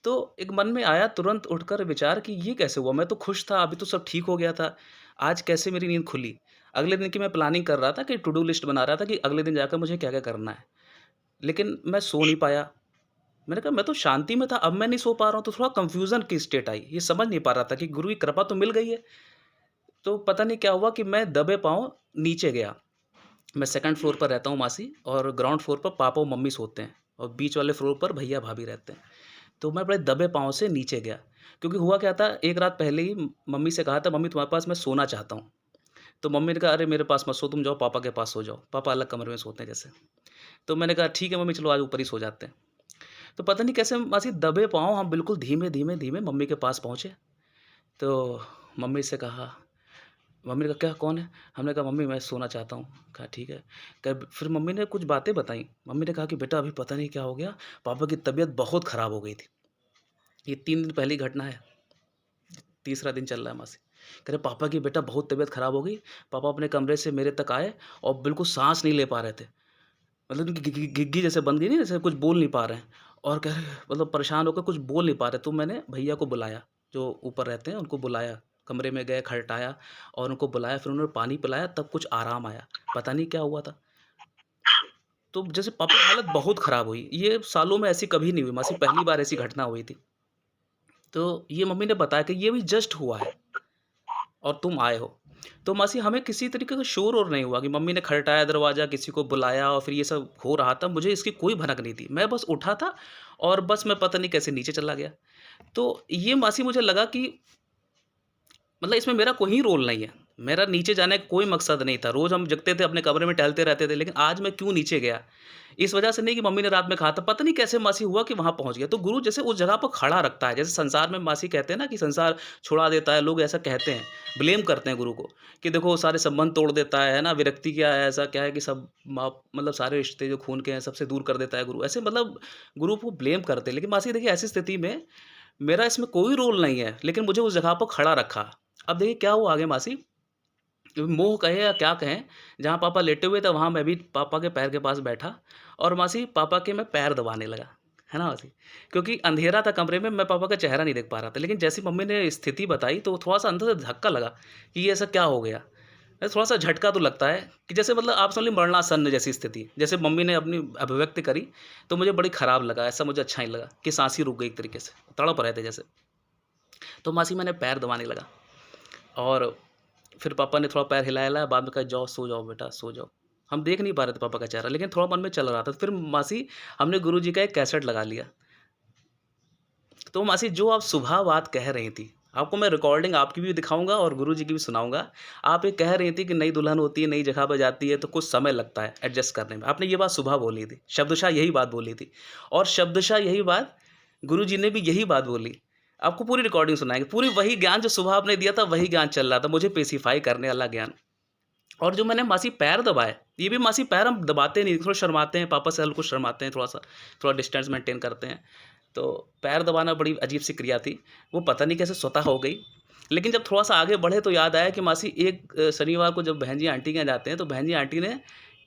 तो एक मन में आया तुरंत उठकर विचार कि ये कैसे हुआ? मैं तो खुश था, अभी तो सब ठीक हो गया था, आज कैसे मेरी नींद खुली? अगले दिन की मैं प्लानिंग कर रहा था कि टू डू लिस्ट बना रहा था कि अगले दिन जाकर मुझे क्या-क्या करना है, लेकिन मैं सो नहीं पाया। मैंने कहा मैं तो शांति में था, अब मैं नहीं सो पा रहा हूँ, तो थोड़ा कन्फ्यूज़न की स्टेट आई। ये समझ नहीं पा रहा था कि गुरु की कृपा तो मिल गई है, तो पता नहीं क्या हुआ कि मैं दबे पाँव नीचे गया। मैं सेकंड फ्लोर पर रहता हूँ मासी, और ग्राउंड फ्लोर पर पापा और मम्मी सोते हैं, और बीच वाले फ्लोर पर भैया-भाभी रहते हैं। तो मैं बड़े दबे पाँव से नीचे गया, क्योंकि हुआ क्या था, एक रात पहले ही मम्मी से कहा था, मम्मी तुम्हारे पास मैं सोना चाहता हूँ। तो मम्मी ने कहा अरे मेरे पास मत सो, तुम जाओ पापा के पास सो जाओ, पापा अलग कमरे में सोते हैं जैसे। तो मैंने कहा ठीक है मम्मी, चलो आज ऊपर ही सो जाते हैं। तो पता नहीं कैसे मासी दबे पाँव हम बिल्कुल धीमे-धीमे मम्मी के पास पहुँचे। तो मम्मी से कहा, मम्मी ने कहा क्या कौन है? हमने कहा मम्मी मैं सोना चाहता हूँ। कहा ठीक है। फिर मम्मी ने कुछ बातें बताई। मम्मी ने कहा कि बेटा अभी पता नहीं क्या हो गया, पापा की तबीयत बहुत ख़राब हो गई थी। ये 3 दिन पहली घटना है, तीसरा दिन चल रहा है मासी। कह रहे पापा की बेटा बहुत तबीयत ख़राब हो गई, पापा अपने कमरे से मेरे तक आए और बिल्कुल सांस नहीं ले पा रहे थे, मतलब उनकी घिग्गी जैसे बन गई, नहीं जैसे कुछ बोल नहीं पा रहे हैं, और कह रहे मतलब परेशान होकर कुछ बोल नहीं पा रहे। तो मैंने भैया को बुलाया जो ऊपर रहते हैं, उनको बुलाया, कमरे में गए, खड़टाया और उनको बुलाया, फिर उन्होंने पानी पिलाया, तब कुछ आराम आया। पता नहीं क्या हुआ था, तो जैसे पापा की हालत बहुत ख़राब हुई। ये सालों में ऐसी कभी नहीं हुई मासी, पहली बार ऐसी घटना हुई थी। तो ये मम्मी ने बताया कि ये भी जस्ट हुआ है और तुम आए हो। तो मासी हमें किसी तरीके का शोर और नहीं हुआ कि मम्मी ने खड़काया दरवाज़ा, किसी को बुलाया और फिर ये सब हो रहा था, मुझे इसकी कोई भनक नहीं थी। मैं बस उठा था और बस मैं पता नहीं कैसे नीचे चला गया। तो ये मासी मुझे लगा कि मतलब इसमें मेरा कोई रोल नहीं है। मेरा नीचे जाने का कोई मकसद नहीं था। रोज़ हम जगते थे, अपने कमरे में टहलते रहते थे, लेकिन आज मैं क्यों नीचे गया? इस वजह से नहीं कि मम्मी ने रात में कहा था, पता नहीं कैसे मासी हुआ कि वहाँ पहुँच गया। तो गुरु जैसे उस जगह पर खड़ा रखता है, जैसे संसार में मासी कहते हैं ना कि संसार छुड़ा देता है, लोग ऐसा कहते हैं, ब्लेम करते हैं गुरु को कि देखो सारे संबंध तोड़ देता है ना? विरक्ति क्या है, ऐसा क्या है कि सब मतलब सारे रिश्ते जो खून के हैं सबसे दूर कर देता है गुरु। ऐसे मतलब गुरु को ब्लेम करते हैं। लेकिन मासी देखिए ऐसी स्थिति में मेरा इसमें कोई रोल नहीं है, लेकिन मुझे उस जगह पर खड़ा रखा। अब देखिए क्या हुआ आगे मासी, मोह कहें या क्या कहें, जहाँ पापा लेटे हुए थे वहाँ मैं भी पापा के पैर के पास बैठा और मासी पापा के मैं पैर दबाने लगा, है ना मासी? क्योंकि अंधेरा था कमरे में, मैं पापा का चेहरा नहीं देख पा रहा था। लेकिन जैसे मम्मी ने स्थिति बताई तो थोड़ा-सा अंदर से धक्का लगा कि ये ऐसा क्या हो गया? थोड़ा-सा झटका तो लगता है कि जैसे मतलब आप समझ लीजिए मरणासन्न जैसी स्थिति। जैसे मम्मी ने अपनी अभिव्यक्ति करी तो मुझे बड़ी ख़राब लगा, ऐसा मुझे अच्छा नहीं लगा कि साँस ही रुक गई एक तरीके से, तड़प रहे थे जैसे। तो मासी मैंने पैर दबाने लगा और फिर पापा ने थोड़ा पैर हिलाया, बाद में कहा जाओ सो जाओ बेटा सो जाओ। हम देख नहीं पा रहे थे पापा का चेहरा, लेकिन थोड़ा मन में चल रहा था। फिर मासी हमने गुरुजी का एक कैसेट लगा लिया। तो मासी जो आप सुबह बात कह रही थी, आपको मैं रिकॉर्डिंग आपकी भी दिखाऊँगा और गुरुजी की भी सुनाऊँगा। आप ये कह रही थी कि नई दुल्हन होती है, नई जगह पे जाती है तो कुछ समय लगता है एडजस्ट करने में। आपने ये बात सुबह बोली थी, शब्दशः यही बात बोली थी और शब्दशः यही बात गुरुजी ने भी यही बात बोली। आपको पूरी रिकॉर्डिंग सुनाएँगे, पूरी वही ज्ञान जो सुबह आपने दिया था वही ज्ञान चल रहा था, मुझे पेसिफ़ाई करने वाला ज्ञान। और जो मैंने मासी पैर दबाए, ये भी मासी पैर हम दबाते नहीं, थोड़ा शर्माते हैं, पापा से हल्को शर्माते हैं थोड़ा-सा, थोड़ा डिस्टेंस मेंटेन करते हैं। तो पैर दबाना बड़ी अजीब-सी क्रिया थी, वो पता नहीं कैसे स्वतः हो गई। लेकिन जब थोड़ा-सा आगे बढ़े तो याद आया कि मासी एक शनिवार को जब बहन जी आंटी के यहाँ जाते हैं, तो बहन जी आंटी ने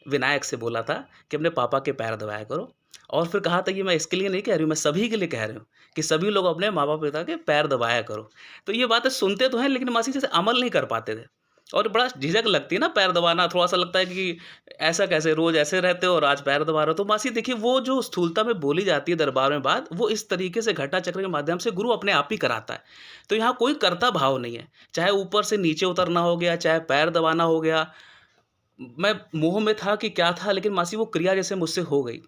विनायक से बोला था कि अपने पापा के पैर दबाया करो और फिर कहा था कि मैं इसके लिए नहीं कह रही हूँ, मैं सभी के लिए कह रही हूँ कि सभी लोग अपने माँ-बाप पिता के पैर दबाया करो। तो ये बातें सुनते तो हैं लेकिन मासी जैसे अमल नहीं कर पाते थे। और बड़ा झिझक लगती है ना पैर दबाना, थोड़ा-सा लगता है कि ऐसा कैसे रोज़ ऐसे रहते हो और आज पैर दबा रहे हो। तो मासी देखिए वो जो स्थूलता में बोली जाती है दरबार में बात, वो इस तरीके से घटा चक्र के माध्यम से गुरु अपने आप ही कराता है। तो यहाँ कोई कर्ता भाव नहीं है, चाहे ऊपर से नीचे उतरना हो गया, चाहे पैर दबाना हो गया। मैं मोह में था कि क्या था लेकिन मासी वो क्रिया जैसे मुझसे हो गई।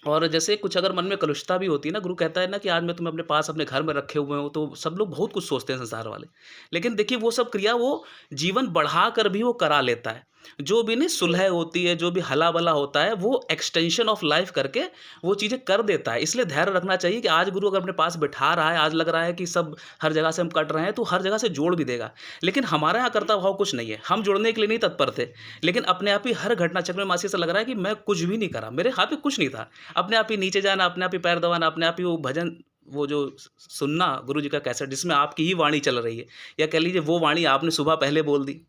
और जैसे कुछ अगर मन में कलुषता भी होती है ना, गुरु कहता है ना कि आज मैं तुम्हें अपने पास अपने घर में रखे हुए हूँ, तो सब लोग बहुत कुछ सोचते हैं संसार वाले। लेकिन देखिए वो सब क्रिया वो जीवन बढ़ाकर भी वो करा लेता है। जो भी नहीं सुलह होती है, जो भी हला-बला होता है, वो एक्सटेंशन ऑफ लाइफ़ करके वो चीज़ें कर देता है। इसलिए धैर्य रखना चाहिए कि आज गुरु अगर अपने पास बिठा रहा है, आज लग रहा है कि सब हर जगह से हम कट रहे हैं, तो हर जगह से जोड़ भी देगा। लेकिन हमारे यहाँ कर्ता भाव कुछ नहीं है। हम जुड़ने के लिए नहीं तत्पर थे, लेकिन अपने आप ही हर घटना चक्र में मासी ऐसा लग रहा है कि मैं कुछ भी नहीं करा, मेरे हाथ में कुछ नहीं था। अपने आप ही नीचे जाना, अपने आप ही पैर दबाना, अपने आप ही वो भजन वो जो सुनना गुरु जी का कैसेट जिसमें आपकी ही वाणी चल रही है या कह लीजिए वो वाणी आपने सुबह पहले बोल दी।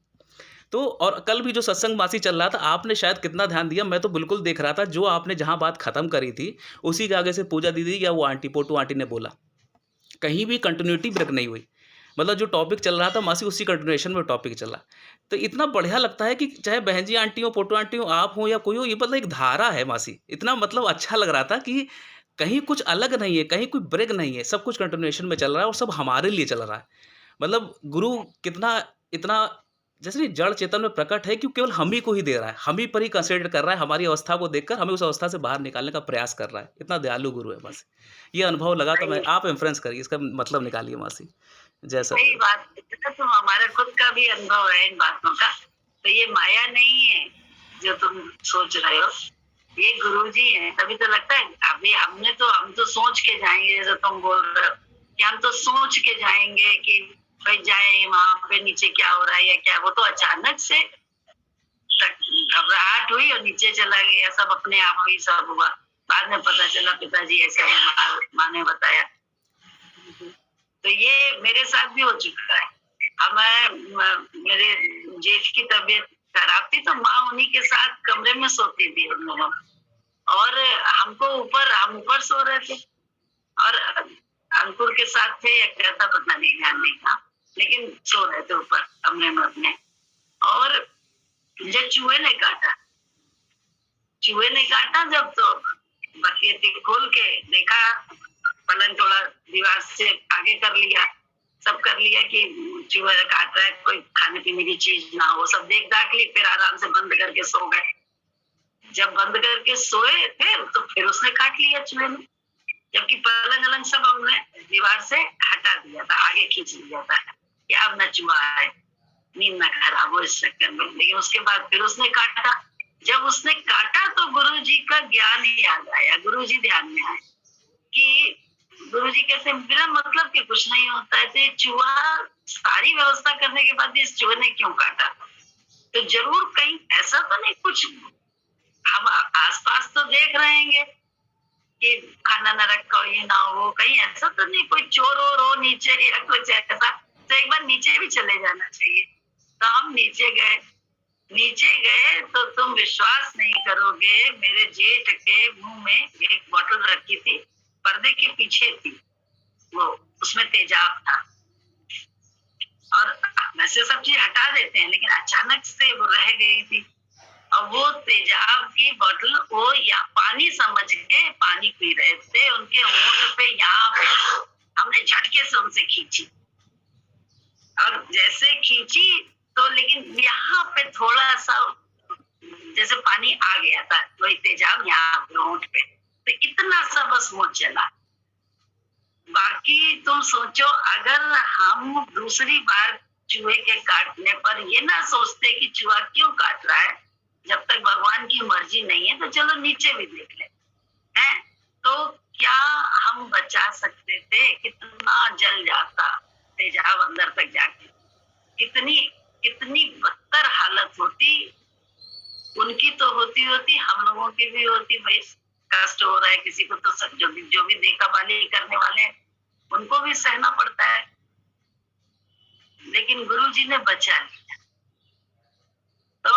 तो और कल भी जो सत्संग मासी चल रहा था, आपने शायद कितना ध्यान दिया, मैं तो बिल्कुल देख रहा था, जो आपने जहाँ बात खत्म करी थी, उसी के आगे से पूजा दीदी या वो आंटी, पोटू आंटी ने बोला। कहीं भी कंटिन्यूटी ब्रेक नहीं हुई। मतलब जो टॉपिक चल रहा था मासी उसी कंटिन्यूएशन में टॉपिक चला। तो इतना बढ़िया लगता है कि चाहे बहन जी आंटी हो, पोटू आंटी हो, आप हो या कोई हो, ये मतलब एक धारा है मासी। इतना मतलब अच्छा लग रहा था कि कहीं कुछ अलग नहीं है, कहीं कोई ब्रेक नहीं है, सब कुछ कंटिन्यूएशन में चल रहा है और सब हमारे लिए चल रहा है। मतलब गुरु कितना इतना जैसे नहीं जड़ चेतन में प्रकट है कि केवल हम ही को ही दे रहा है, हम ही पर ही कंसिडर कर रहा है, हमारी अवस्था को देखकर हमें उस अवस्था से बाहर निकालने का प्रयास कर रहा है। इतना दयालु गुरु है बस। ये अनुभव लगा तो मैं सही आप इन्फ्लुएंस करिए, इसका मतलब निकालिए मासी। जय सही सतगुरु। बात है। तो तुम हमारा खुद का भी अनुभव है इन बातों का। तो ये माया नहीं है जो तुम सोच रहे हो, ये गुरुजी है। तभी तो लगता है अभी हम तो सोच के जाएंगे, जैसे तुम बोल रहे हो कि हम तो सोच के जाएंगे कि भाई जाए वहां पे नीचे क्या हो रहा है या क्या। वो तो अचानक से घबराहट हुई और नीचे चला गया, सब अपने आप ही सब हुआ। बाद में पता चला पिताजी ऐसे माँ ने बताया। तो ये मेरे साथ भी हो चुका है। मेरे जेठ की तबीयत खराब थी तो माँ उन्हीं के साथ कमरे में सोती थी हम लोगों, और हम ऊपर सो रहे थे और अंकुर के साथ थे या क्या था पता नहीं, ध्यान नहीं था, लेकिन सो रहे थे ऊपर कमरे में अपने। और जब चूहे ने काटा जब, तो बत्ती खोल के देखा, पलंग थोड़ा दीवार से आगे कर लिया, सब कर लिया कि चूहा काट रहा है, कोई खाने पीने की चीज ना हो, सब देख दाख ली, फिर आराम से बंद करके सो गए। जब बंद करके सोए तो फिर उसने काट लिया चूहे ने, जबकि पलंग अलंग सब हमने दीवार से हटा दिया था, आगे खींच लिया था कि अब न चूहा है, नींद न खराब हो इस चक्कर में। लेकिन उसके बाद फिर उसने काटा। जब उसने काटा तो गुरु जी का ज्ञान ही याद आया, गुरु जी ध्यान में आए कि गुरु जी कहते बिना मतलब के कुछ नहीं होता है। तो चूहा सारी व्यवस्था करने के बाद भी इस चूहे ने क्यों काटा? तो जरूर कहीं ऐसा तो नहीं, कुछ हम आसपास तो देख रहे हैं कि खाना न रखा हो, ये ना हो, कहीं ऐसा तो नहीं कोई चोर वोर हो नीचे या कुछ ऐसा। तो एक बार नीचे भी चले जाना चाहिए। तो हम नीचे गए तो तुम विश्वास नहीं करोगे, मेरे जेठ के मुंह में एक बोतल रखी थी, पर्दे के पीछे थी वो, उसमें तेजाब था। और वैसे सब चीज हटा देते हैं, लेकिन अचानक से वो रह गई थी। और वो तेजाब की बोतल वो या पानी समझ के पानी पी रहे थे, उनके होंठ पे यहाँ पे हमने झटके से उनसे खींची, और जैसे खींची तो लेकिन यहाँ पे थोड़ा सा जैसे पानी आ गया था, वही तेजाब यहाँ पे होंठ पे, तो इतना सा बस मुंह चला। बाकी तुम सोचो, अगर हम दूसरी बार चूहे के काटने पर ये ना सोचते कि चूहा क्यों काट रहा है, जब तक भगवान की मर्जी नहीं है तो चलो नीचे भी देख ले, हैं? तो क्या हम बचा सकते थे? कितना जल जाता तेजाब अंदर तक जाके, कितनी कितनी बदतर हालत होती। उनकी तो होती होती, हम लोगों की भी होती। भाई कष्ट हो रहा है किसी को, तो सब जो भी देखा बाली करने वाले हैं, उनको भी सहना पड़ता है। लेकिन गुरु जी ने बचा लिया। तो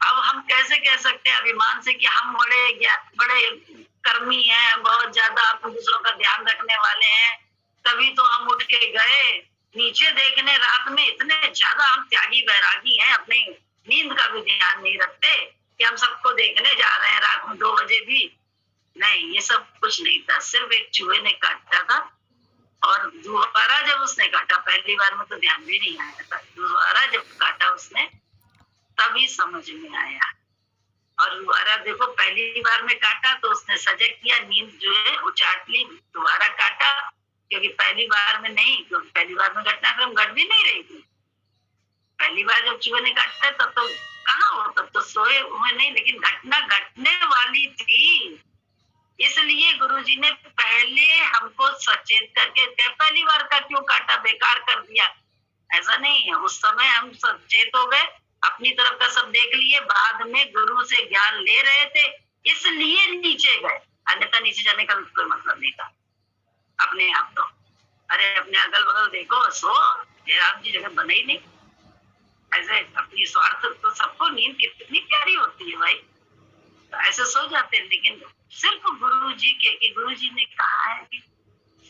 अब हम कैसे कह सकते हैं अभिमान से कि हम बड़े कर्मी हैं, बहुत ज्यादा अपने दूसरों का ध्यान रखने वाले हैं, तभी तो हम उठ के गए नीचे देखने। रात में इतने ज्यादा हम त्यागी बैरागी हैं, अपनी नींद का भी ध्यान नहीं रखते कि हम सबको देखने जा रहे हैं रात में 2 बजे भी। नहीं, ये सब कुछ नहीं था, सिर्फ एक चूहे ने काटा था। और दोबारा जब उसने काटा, पहली बार में तो ध्यान भी नहीं आया था, दोबारा जब काटा उसने तभी समझ में आया। और दोबारा देखो, पहली बार में काटा तो उसने सजग किया, नींद जो है उचाट ली, दोबारा काटा, क्योंकि पहली बार में नहीं, क्योंकि पहली बार में घटनाक्रम घट भी नहीं रही थी। पहली बार जब चूहे ने काटा तब तो कहाँ हो, तब तो सोए हुए नहीं, लेकिन घटना घटने वाली थी। इसलिए गुरुजी ने पहले हमको सचेत करके, पहली बार का क्यों काटा, बेकार कर दिया, ऐसा नहीं है। उस समय हम सचेत हो गए, अपनी तरफ का सब देख लिए, बाद में गुरु से ज्ञान ले रहे थे इसलिए नीचे गए, अन्यथा नीचे जाने का कोई मतलब नहीं था अपने आप। तो अरे अपने अगल बगल देखो, सो राम जी जगह बने ही नहीं। ऐसे अपनी स्वार्थ, तो सबको नींद कितनी प्यारी होती है भाई, तो ऐसे सो जाते हैं। लेकिन सिर्फ गुरु जी के, कि गुरु जी ने कहा है कि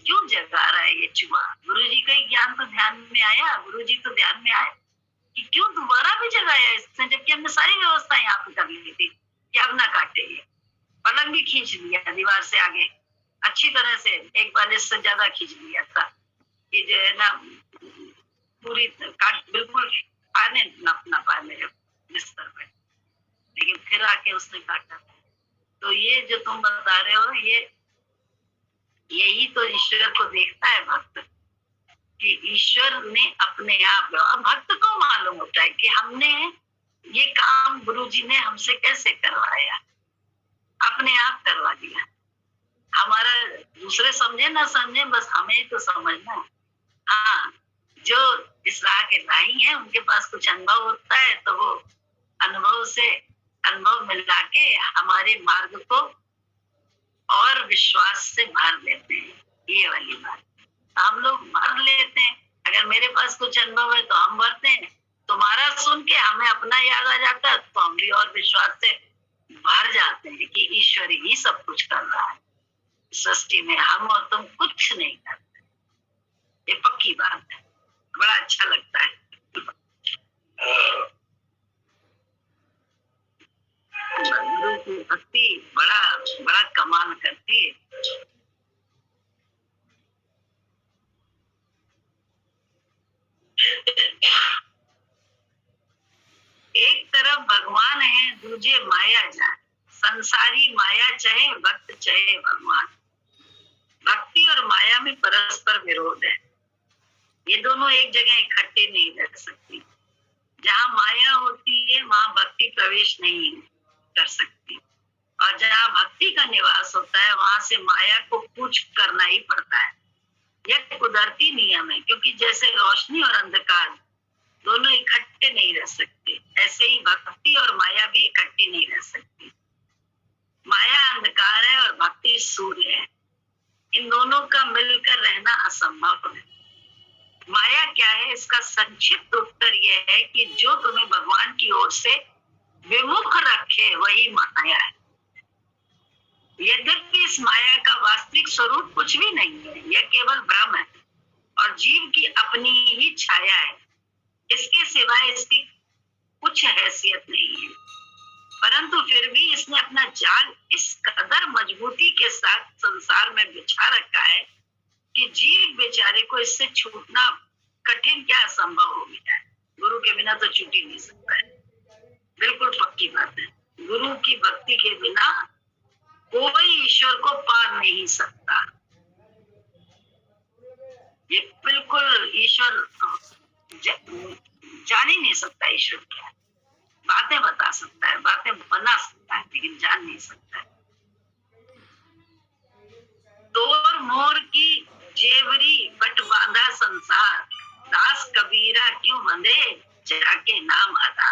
क्यों जगा रहा है ये चूहा। गुरु जी का ज्ञान तो ध्यान में आया, गुरु जी तो ध्यान में आया कि क्यों दोबारा भी जगाया इसने, जबकि हमने सारी व्यवस्था यहाँ पे कर ली थी कि अब ना काटे। ये पलंग भी खींच लिया दीवार से आगे अच्छी तरह से, एक बालिश से ज्यादा खींच लिया था कि जो है ना पूरी काट, बिल्कुल आने ना पाए मेरे बिस्तर पे, लेकिन फिर आके उसने काटा। तो ये जो तुम बता रहे हो, यही तो ईश्वर को देखता है भक्त, कि ईश्वर ने अपने आप, अब भक्त को मालूम होता है कि हमने ये काम गुरुजी ने हमसे कैसे करवाया, अपने आप करवा दिया। हमारा दूसरे समझे ना समझे, बस हमें तो समझना है। हाँ, जो इस राह के राही हैं उनके पास कुछ अनुभव होता है, तो वो अनुभव मिला के हमारे मार्ग को और विश्वास से भर देते हैं। ये वाली बात हम लोग भर लेते हैं। अगर मेरे पास कुछ अनुभव है तो हम भरते हैं, तुम्हारा सुन के हमें अपना याद आ जाता है तो हम भी और विश्वास से भर जाते हैं कि ईश्वर ही सब कुछ कर रहा है सृष्टि में, हम और तुम कुछ नहीं करते। ये पक्की बात है, बड़ा अच्छा लगता है। गुरु की भक्ति बड़ा कमाल करती है। एक तरफ भगवान है, दूजे माया जान, संसारी माया चाहे भक्त चाहे भगवान। भक्ति और माया में परस्पर विरोध है, ये दोनों एक जगह इकट्ठे नहीं रह सकती। जहाँ माया होती है वहां भक्ति प्रवेश नहीं कर सकती, और जहाँ भक्ति का निवास होता है वहां से माया को कूच करना ही पड़ता है। यह कुदरती नियम है, क्योंकि जैसे रोशनी और अंधकार दोनों इकट्ठे नहीं रह सकते, ऐसे ही भक्ति और माया भी इकट्ठी नहीं रह सकती। माया अंधकार है और भक्ति सूर्य है, इन दोनों का मिलकर रहना असंभव है। माया क्या है, इसका संक्षिप्त उत्तर यह है कि जो तुम्हें भगवान की ओर से विमुख रखे वही माया है। यद्यपि इस माया का वास्तविक स्वरूप कुछ भी नहीं है, यह केवल भ्रम है और जीव की अपनी ही छाया है, इसके सिवाय इसकी कुछ हैसियत नहीं है। परंतु फिर भी इसने अपना जाल इस कदर मजबूती के साथ संसार में बिछा रखा है कि जीव बेचारे को इससे छूटना कठिन क्या असंभव हो गया है। गुरु के बिना तो छूट ही नहीं सकता है, बिल्कुल पक्की बात है। गुरु की भक्ति के बिना कोई ईश्वर को पा नहीं सकता। ईश्वर जान ही नहीं सकता ईश्वर क्या है। बातें बता सकता है, बातें बना सकता है, लेकिन जान नहीं सकता है। तोर मोर की जेवरी बट बांधा संसार, दास कबीरा क्यों बंधे जाके नाम अदा।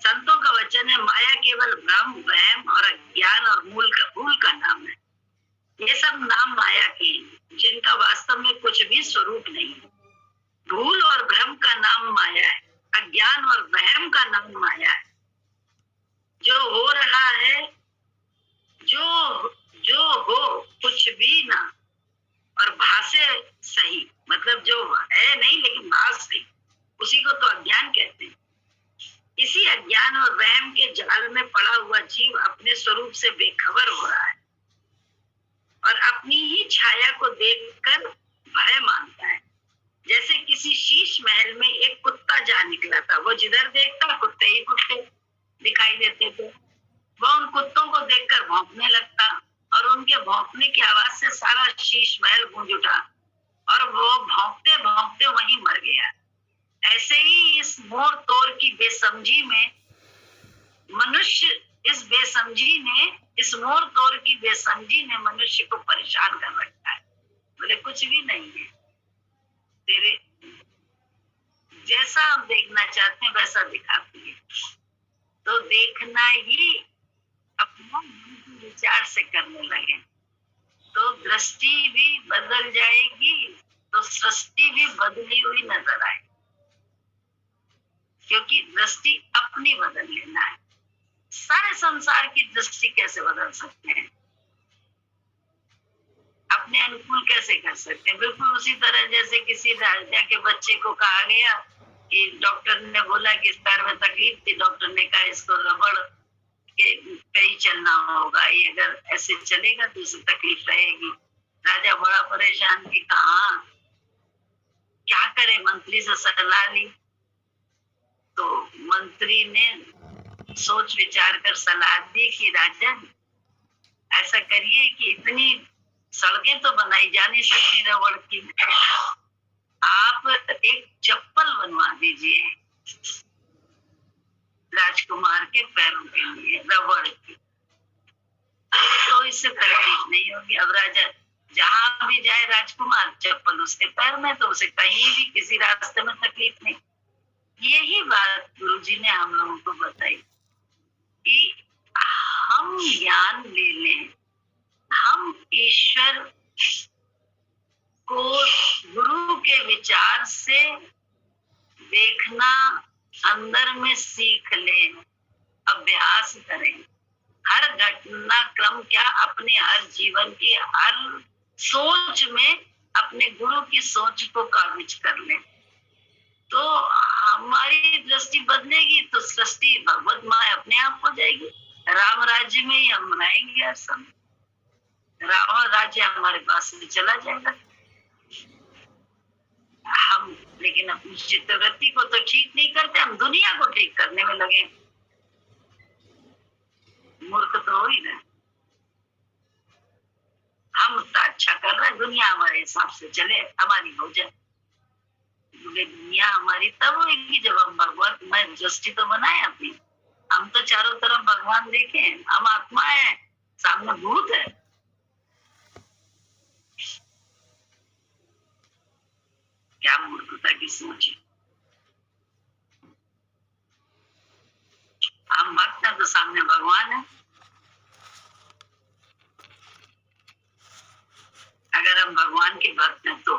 संतों का वचन है, माया केवल भ्रम, वहम और अज्ञान और मूल का नाम है। ये सब नाम माया के हैं, जिनका वास्तव में कुछ भी स्वरूप नहीं है। भूल और भ्रम का नाम माया है, अज्ञान और वहम का नाम माया है। जो हो रहा है, जो हो कुछ भी ना, और भासे सही, मतलब जो है नहीं लेकिन भास सही, उसी को तो अज्ञान कहते हैं। इसी अज्ञान और वहम के जाल में पड़ा हुआ जीव अपने स्वरूप से बेखबर हो रहा है और अपनी ही छाया को देखकर भय मानता है। जैसे किसी शीश महल में एक कुत्ता जा निकला था, वो जिधर देखता कुत्ते ही कुत्ते दिखाई देते थे। वो उन कुत्तों को देखकर भौंकने लगता और उनके भौंकने की आवाज से सारा शीश महल गूंज उठा और वो भौंकते भौंकते वहीं मर गया। ऐसे ही इस मोर तोर की बेसमझी में मनुष्य, इस मोर तोर की बेसमझी ने मनुष्य को परेशान कर रखा है। बोले कुछ भी नहीं है, तेरे जैसा हम देखना चाहते हैं वैसा दिखाती है। तो देखना ही अपना विचार से करने लगे तो दृष्टि भी बदल जाएगी, तो सृष्टि भी बदली हुई नजर आएगी, क्योंकि दृष्टि अपनी बदल लेना है। सारे संसार की दृष्टि कैसे बदल सकते हैं, अपने अनुकूल कैसे कर सकते हैं? बिल्कुल उसी तरह जैसे किसी राजा के बच्चे को कहा गया कि डॉक्टर ने बोला कि इस पैर में तकलीफ थी, डॉक्टर ने कहा इसको रबड़ के पे ही चलना होगा, ये अगर ऐसे चलेगा तो इसे तकलीफ रहेगी। राजा बड़ा परेशान कि कहा क्या करे, मंत्री से सलाह ली तो मंत्री ने सोच विचार कर सलाह दी कि राजन ऐसा करिए कि इतनी सड़कें तो बनाई जा नहीं सकती रबड़ की, आप एक चप्पल बनवा दीजिए राजकुमार के पैरों के लिए रबड़ की, तो इससे तकलीफ नहीं होगी। अब राजा जहां भी जाए राजकुमार, चप्पल उसके पैर में, तो उसे कहीं भी किसी रास्ते में तकलीफ नहीं। यही बात गुरुजी ने हम लोगों को बताई कि हम ज्ञान ले लें, हम ईश्वर को गुरु के विचार से देखना अंदर में सीख लें, अभ्यास करें। हर घटना क्रम क्या, अपने हर जीवन की हर सोच में अपने गुरु की सोच को काबिज कर लें, तो हमारी दृष्टि बदलेगी, तो सृष्टि भगवत माया अपने आप हो जाएगी। राम राज्य में ही हम रहेंगे हर समय, रावण राज्य हमारे पास से चला जाएगा। हम लेकिन अपनी चित्तवृत्ति को तो ठीक नहीं करते, हम दुनिया को ठीक करने में लगे। मूर्ख तो हो ही ना, हम तो अच्छा कर रहे हैं, दुनिया हमारे हिसाब से चले, हमारी हो जाए। दुनिया हमारी तब होगी जब हम भगवत में दृष्टि तो बनाए अपनी। हम तो चारों तरफ भगवान देखें, हम आत्मा है, सामने भूत है। क्या मूर्खता की सोच है। हम भक्त हैं तो सामने भगवान है। अगर हम भगवान के भक्त हैं तो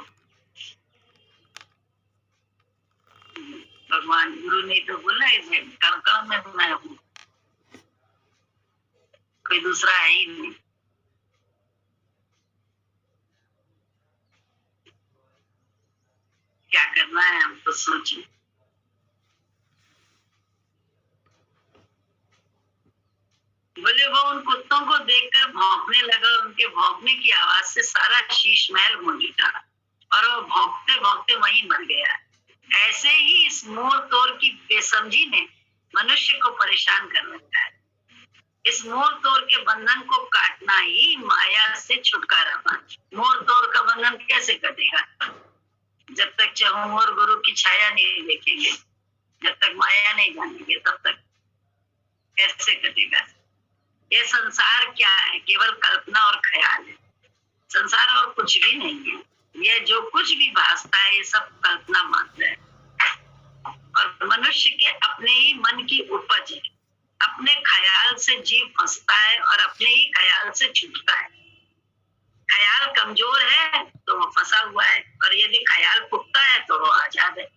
भगवान गुरु ने तो बोला है कण कण में मैं हूँ, कोई दूसरा है ही नहीं। क्या करना है हम तो सोचिए। बोले वो उन कुत्तों को देखकर भौंकने लगा, उनके भौंकने की आवाज से सारा शीश महल गूंज उठा और वो भौंकते भौंकते वहीं मर गया। ऐसे ही इस मोर तोर की बेसमझी ने मनुष्य को परेशान कर रखा है। इस मोर तोर के बंधन को काटना ही माया से छुटकारा पाना। मोर तोर का बंधन कैसे कटेगा? जब तक चहुओर गुरु की छाया नहीं देखेंगे, जब तक माया नहीं जानेंगे, तब तक कैसे कटेगा? ये संसार क्या है? केवल कल्पना और ख्याल है। संसार और कुछ भी नहीं है। ये जो कुछ भी भासता है ये सब कल्पना मात्र है और मनुष्य के अपने ही मन की उपज है। अपने ख्याल से जीव फंसता है और अपने ही ख्याल से छूटता है। ख्याल कमजोर है तो वो फंसा हुआ है और यदि ख्याल पुख्ता है तो वो आजाद है।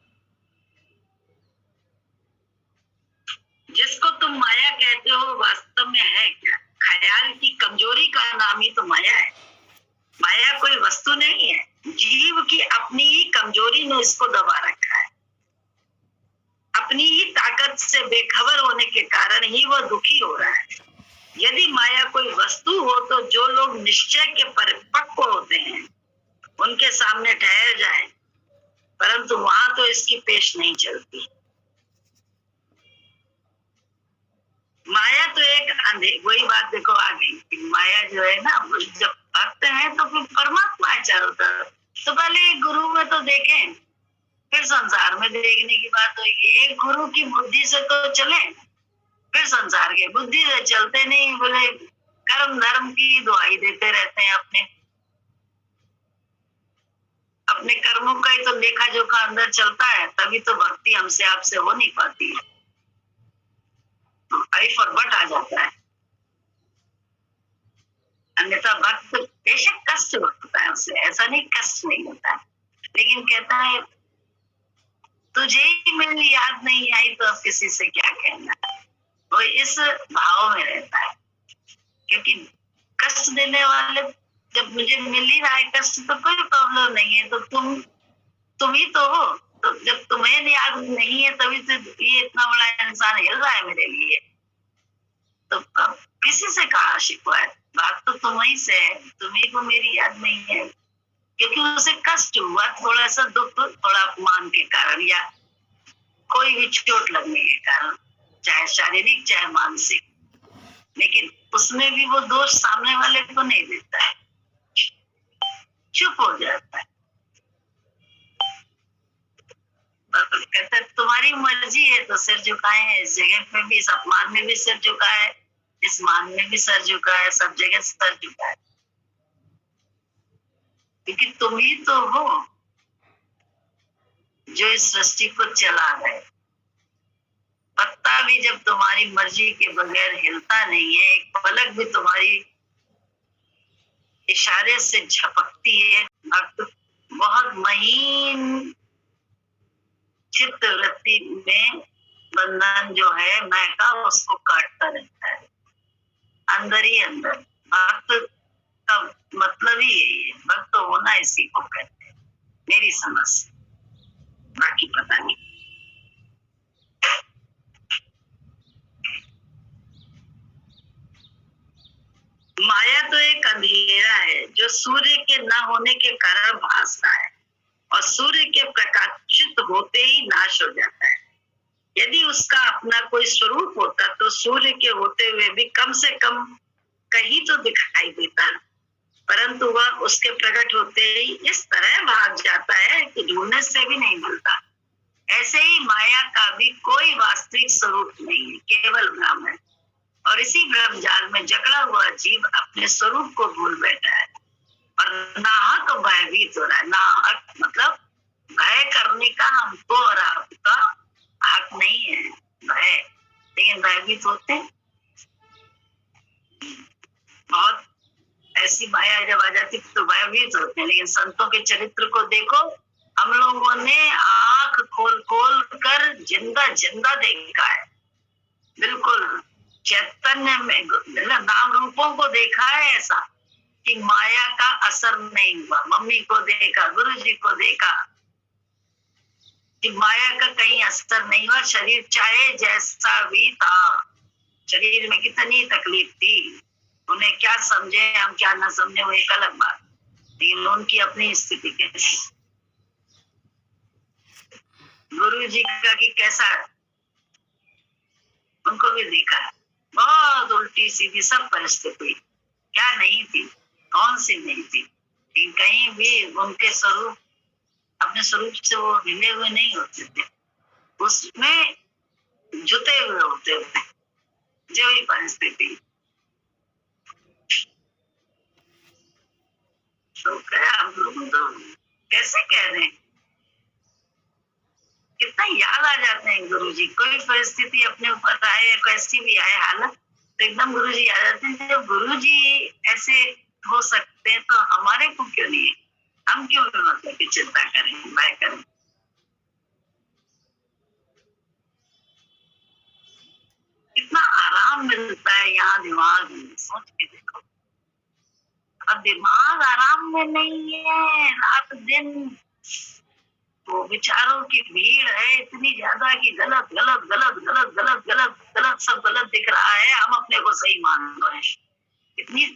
जिसको तुम माया कहते हो वास्तव में है क्या? ख्याल की कमजोरी का नाम ही तो माया है। माया कोई वस्तु नहीं है, जीव की अपनी ही कमजोरी ने इसको दबा रखा है। अपनी ही ताकत से बेखबर होने के कारण ही वो दुखी हो रहा है। यदि माया कोई वस्तु हो तो जो लोग निश्चय के परिपक्व होते हैं उनके सामने ठहर जाए, परंतु वहां तो इसकी पेश नहीं चलती। माया तो एक वही बात देखो आ गई। माया जो है ना, जब भक्त है तो फिर परमात्मा है चारों तरफ। तो पहले गुरु में तो देखें, फिर संसार में देखने की बात होगी। एक गुरु की बुद्धि से तो चले, फिर संसार के बुद्धि से चलते नहीं। बोले कर्म धर्म की दुहाई देते रहते हैं, अपने कर्मों का ही तो लेखा जोखा अंदर चलता है, तभी तो भक्ति हमसे आपसे हो नहीं पाती है। आई फॉरगॉट आ जाता है। अन्यथा भक्त बेशक कष्ट होता है उसे, ऐसा नहीं कष्ट नहीं होता है, लेकिन कहता है तुझे ही मेरी याद नहीं आई तो अब किसी से क्या कहना। वो इस भाव में रहता है, क्योंकि कष्ट देने वाले जब मुझे मिल ही रहा है कष्ट तो कोई प्रॉब्लम नहीं है। तो तुम ही तो हो, तो जब तुम्हें याद नहीं है तभी तो ये इतना बड़ा इंसान हिल रहा है मेरे लिए। तो अब किसी से कहा शिकवा है? बात तो तुम्ही से है, तुम्ही को मेरी याद नहीं है, क्योंकि उसे कष्ट हुआ, थोड़ा सा दुख, थोड़ा अपमान के कारण या कोई भी चोट लगने के कारण, चाहे शारीरिक चाहे मानसिक। लेकिन उसमें भी वो दोष सामने वाले को नहीं देता है, चुप हो जाता है। कहता है तुम्हारी मर्जी है तो सिर झुकाए हैं, इस जगह पे भी, इस अपमान में भी सिर झुका है, इस मान में भी सर झुका है, सब जगह सर झुका है, क्योंकि तुम ही तो हो जो इस सृष्टि को चला रहे। पत्ता भी जब तुम्हारी मर्जी के बगैर हिलता नहीं है, एक पलक भी तुम्हारी इशारे से झपकती है। भक्त बहुत महीन चित्त वृत्ति में बंधन जो है मैं का उसको काटता रहता है अंदर ही अंदर। भक्त का मतलब ही यही है, भक्त होना इसी को कहते हैं, मेरी समझ से, बाकी पता नहीं। माया तो एक अंधेरा है जो सूर्य के न होने के कारण भासता है और सूर्य के प्रकाशित होते ही नाश हो जाता है। यदि उसका अपना कोई स्वरूप होता तो सूर्य के होते हुए भी कम से कम कहीं तो दिखाई देता, परंतु वह उसके प्रकट होते ही इस तरह भाग जाता है कि ढूंढने से भी नहीं मिलता। ऐसे ही माया का भी कोई वास्तविक स्वरूप नहीं है, केवल भ्रम है, और इसी भ्रम जाल में जकड़ा हुआ जीव अपने स्वरूप को भूल बैठा है और नाहक भयभीत हो रहा है। नाहक मतलब भय करने का हमको और आपका हक नहीं है भय, लेकिन भयभीत होते हैं। बहुत ऐसी माया जब आ जाती तो भयभीत होते हैं, लेकिन संतों के चरित्र को देखो, हम लोगों ने आंख खोल खोल कर जिंदा जिंदा देखा है, बिल्कुल चैतन्य में नाम रूपों को देखा है, ऐसा कि माया का असर नहीं हुआ। मम्मी को देखा, गुरुजी को देखा कि माया का कहीं असर नहीं हुआ। शरीर चाहे जैसा भी था, शरीर में कितनी तकलीफ थी, उन्हें क्या समझे हम क्या ना समझे वो एक अलग बात, लेकिन उनकी अपनी स्थिति कैसी। गुरु जी का कि कैसा उनको भी देखा है, बहुत उल्टी सीधी सब परिस्थिति, क्या नहीं थी, कौन सी नहीं थी, लेकिन कहीं भी उनके स्वरूप अपने स्वरूप से वो हिले हुए नहीं होते थे, उसमें जुटे हुए होते थे। जो ही परिस्थिति तो क्या हम लोग तो कैसे कह रहे हैं, कितना याद आ जाते हैं गुरु जी। कोई परिस्थिति अपने ऊपर आए या कैसी भी आए हालत, तो एकदम गुरु जी आ जाते हैं। जब गुरु जी ऐसे हो सकते हैं तो हमारे को क्यों नहीं है? हम क्यों मतलब की चिंता करें, भय करें? कितना आराम मिलता है यहाँ दिमाग में, सोच के देखो। अब दिमाग आराम में नहीं है, रात दिन वो विचारों की भीड़ है इतनी ज्यादा कि गलत गलत गलत गलत गलत गलत गलत सब गलत दिख रहा है, हम अपने को सही मान रहे हैं। इतनी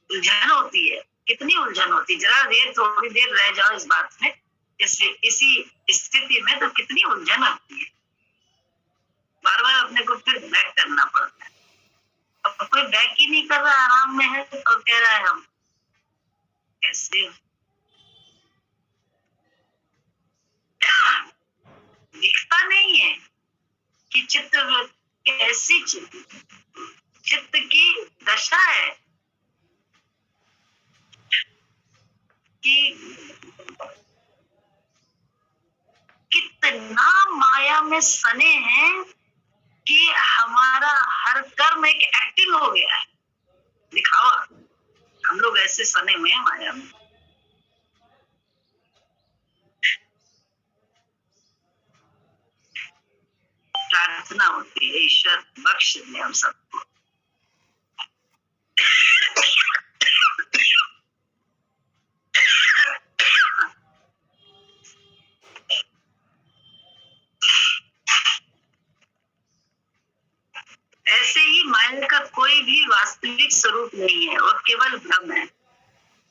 उलझन होती है, कितनी उलझन होती है। जरा देर थोड़ी देर रह जाओ इस बात में, इसी स्थिति में, तो कितनी उलझन होती है। बार बार अपने को फिर बैक करना पड़ता है। अब कोई बैक ही नहीं कर रहा, आराम में है और कह रहा है हम कैसे। दिखता नहीं है कि चित्त कैसी चित्त की दशा है कि कितना माया में सने हैं कि हमारा हर कर्म एक एक्टिंग हो गया है, दिखावा। हम लोग ऐसे सने हुए हैं माया में। प्रार्थना होती है ईश्वर बख्श दे हम सबको। ऐसे ही माया का कोई भी वास्तविक स्वरूप नहीं है, वो केवल भ्रम है।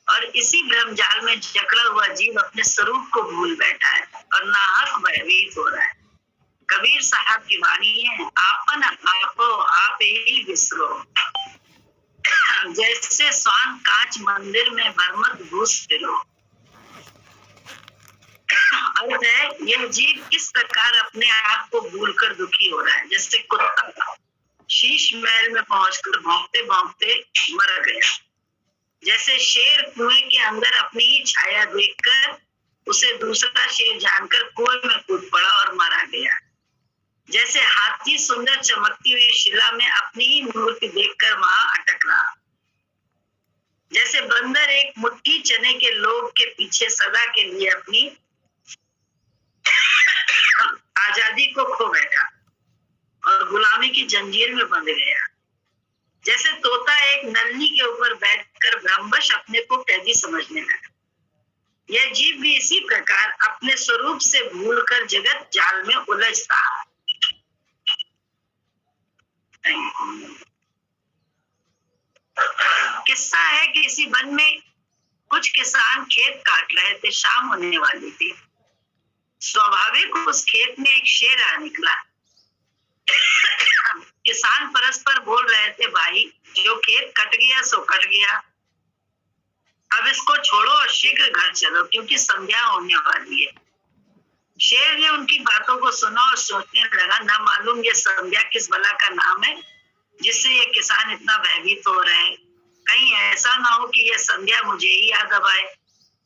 और इसी भ्रम जाल में जकड़ा हुआ जीव अपने स्वरूप को भूल बैठा है और नाहक भयभीत हो रहा है। कबीर साहब की वाणी है, आपन आपो आप ही विसरो। जैसे स्वान कांच मंदिर में बरमत घुस फिरो। अर्थ है यह जीव किस प्रकार अपने आप को भूलकर दुखी हो रहा है। जैसे कुत्ता शीश महल में पहुंचकर भौंकते भौंकते मर गया। जैसे शेर कुएं के अंदर अपनी ही छाया देखकर उसे दूसरा शेर जानकर कुएं में कूद पड़ा और मारा गया। जैसे हाथी सुंदर चमकती हुई शिला में अपनी ही मूर्ति देखकर वहां अटक रहा। जैसे बंदर एक मुट्ठी चने के लोभ के पीछे सदा के लिए अपनी आजादी को खो बैठा और गुलामी की जंजीर में बंध गया। जैसे तोता एक नल्ली के ऊपर बैठकर भ्रमवश अपने को कैदी समझने लगा। यह जीव भी इसी प्रकार अपने स्वरूप से भूलकर जगत जाल में उलझता है। किस्सा है कि किसी वन में कुछ किसान खेत काट रहे थे, शाम होने वाली थी। स्वाभाविक उस खेत में एक शेर आ निकला। किसान परस्पर बोल रहे थे, भाई जो खेत कट गया सो कट गया, अब इसको छोड़ो और शीघ्र घर चलो क्योंकि संध्या होने वाली है। शेर ने उनकी बातों को सुना और सोचने लगा, ना मालूम ये संध्या किस बला का नाम है जिससे ये किसान इतना भयभीत हो रहे हैं। कहीं ऐसा ना हो कि यह संध्या मुझे ही याद अब आए।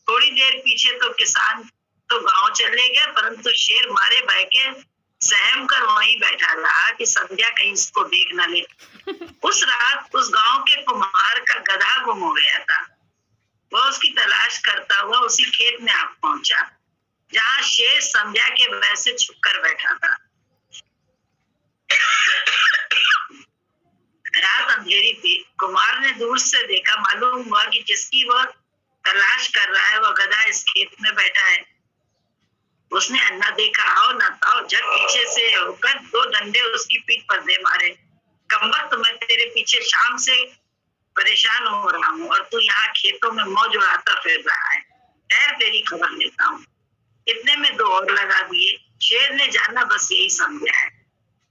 थोड़ी देर पीछे तो किसान तो गांव चले गए, परंतु शेर मारे भय के सहम कर वहीं बैठा रहा कि संध्या कहीं इसको देख न ले। उस रात उस गांव के कुम्हार का गधा गुम हो गया था। वह उसकी तलाश करता हुआ उसी खेत में आ पहुंचा जहां शेर संध्या के भय से छुप कर बैठा था। रात अंधेरी थी। कुमार ने दूर से देखा, मालूम हुआ कि जिसकी वह तलाश कर रहा है वह गधा इस खेत में बैठा है। उसने अन्ना देखा, आओ न ताओ, झट पीछे से होकर 2 डंडे उसकी पीठ पर दे मारे। कमबख्त, मैं तेरे पीछे शाम से परेशान हो रहा हूँ और तू यहाँ खेतों में मौज उड़ाता फिर रहा है। ठहर, तेरी खबर लेता हूँ। इतने में 2 और लगा दिए। शेर ने जाना बस यही समझा है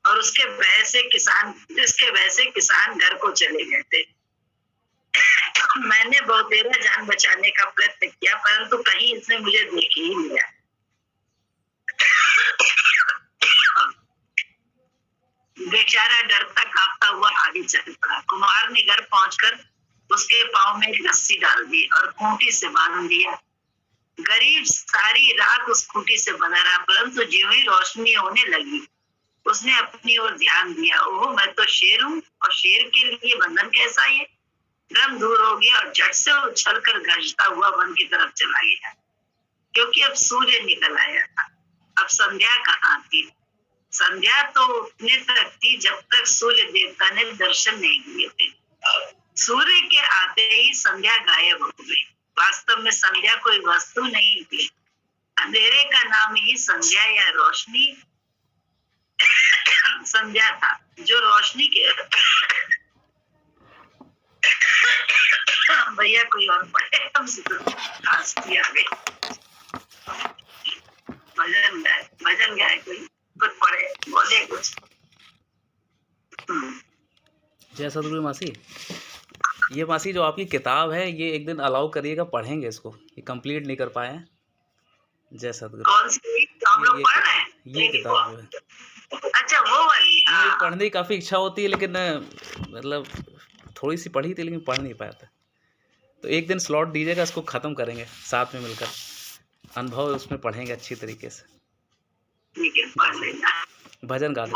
और उसके भय से किसान घर को चले गए थे। मैंने बहुतेरा जान बचाने का प्रयत्न किया, परंतु कहीं इसने मुझे देख ही लिया। बेचारा डरता कांपता हुआ आगे चल पड़ा। कुम्हार ने घर पहुंचकर उसके पाँव में एक रस्सी डाल दी और खूंटी से बांध दिया। गरीब सारी रात उस खूंटी से बंधा रहा, परंतु ज्यों ही रोशनी होने लगी उसने अपनी ओर ध्यान दिया। ओह, मैं तो शेर हूँ और शेर के लिए बंधन कैसा ये। भ्रम दूर हो गया और झट से उछलकर गरजता हुआ वन की तरफ चला गया, क्योंकि अब सूर्य निकल आया था। अब संध्या कहाँ थी? संध्या तो उतने तक थी जब तक सूर्य देवता ने दर्शन नहीं दिए थे। सूर्य के आते ही संध्या गायब हो गई। वास्तव में संध्या कोई वस्तु नहीं थी, अंधेरे का नाम ही संध्या या रोशनी संध्या था, जो रोशनी के भैया कोई और पढ़े, हमसे तो खास किया भजन गाए कोई, कुछ पढ़े, बोले कुछ। जय सदगुरु मासी। ये मासी जो आपकी किताब है ये एक दिन अलाउ करिएगा, पढ़ेंगे इसको, ये कंप्लीट नहीं कर पाए हैं। जय सदगुरु। कौन सी हम लोग पढ़ रहे हैं? ये किताब जो है, अच्छा वो वाली। ये पढ़ने की काफ़ी इच्छा होती है, लेकिन मतलब थोड़ी सी पढ़ी थी लेकिन पढ़ नहीं पाया था। तो एक दिन स्लॉट दीजिएगा, इसको ख़त्म करेंगे साथ में मिलकर, अनुभव उसमें पढ़ेंगे अच्छी तरीके से। ठीक है, पढ़ लेना। भजन गा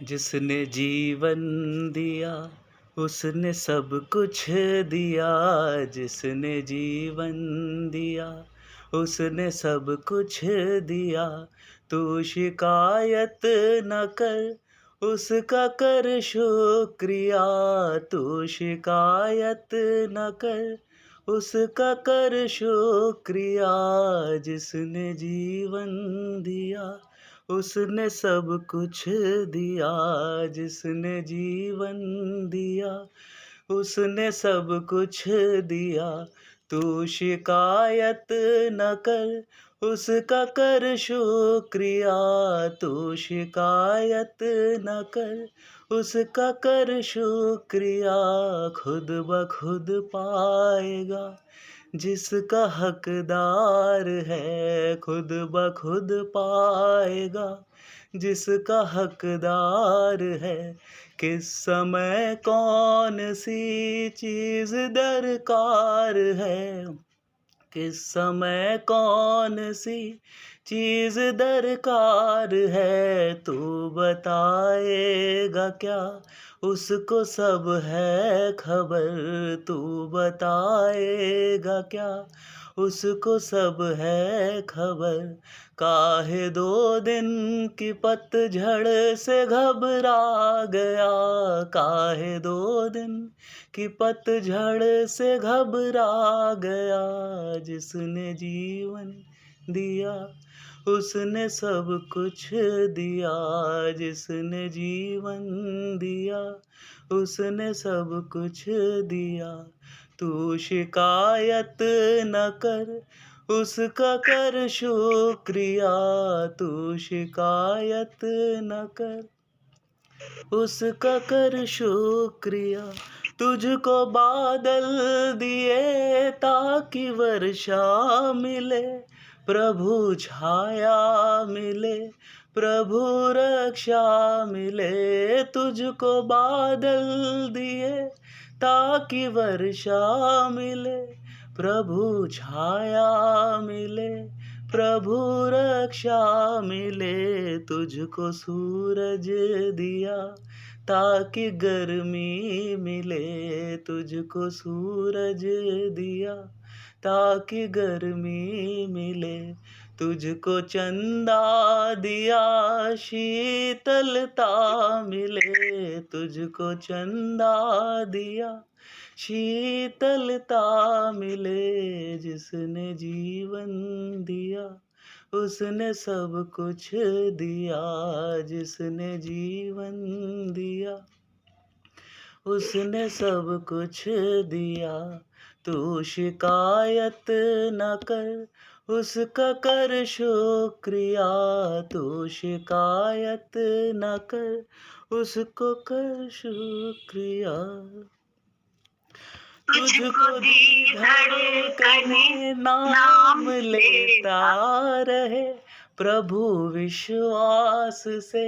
जिसने जीवन दिया उसने सब कुछ दिया, जिसने जीवन दिया उसने सब कुछ दिया। तू शिकायत न कर उसका कर शुक्रिया, तू शिकायत न कर उसका कर शुक्रिया। जिसने जीवन दिया उसने सब कुछ दिया, जिसने जीवन दिया उसने सब कुछ दिया। तू शिकायत न कर उसका कर शुक्रिया, तू शिकायत न कर उसका कर शुक्रिया। खुद ब खुद पाएगा जिसका हकदार है, खुद ब खुद पाएगा जिसका हकदार है। किस समय कौन सी चीज़ दरकार है, किस समय कौन सी चीज़ दरकार है। तू बताएगा क्या उसको सब है खबर, तू बताएगा क्या उसको सब है खबर। काहे 2 दिन की पतझड़ से घबरा गया, काहे 2 दिन की पतझड़ से घबरा गया। जिसने जीवन दिया उसने सब कुछ दिया, जिसने जीवन दिया उसने सब कुछ दिया। तू शिकायत न कर उसका कर शुक्रिया, तू शिकायत न कर उसका कर शुक्रिया। तुझको बादल दिए ताकि वर्षा मिले, प्रभु छाया मिले, प्रभु रक्षा मिले। तुझको बादल दिए ताकि वर्षा मिले, प्रभु छाया मिले, प्रभु रक्षा मिले। तुझको सूरज दिया ताकि गर्मी मिले, तुझको सूरज दिया ताकि गर्मी मिले। तुझको चंदा दिया शीतलता मिले, तुझको चंदा दिया शीतलता मिले। जिसने जीवन दिया उसने सब कुछ दिया, जिसने जीवन दिया उसने सब कुछ दिया। तू शिकायत न कर उसका कर शुक्रिया, तू शिकायत न कर उसको कर शुक्रिया। तुझको दी धड़कने नाम लेता रहे, प्रभु विश्वास से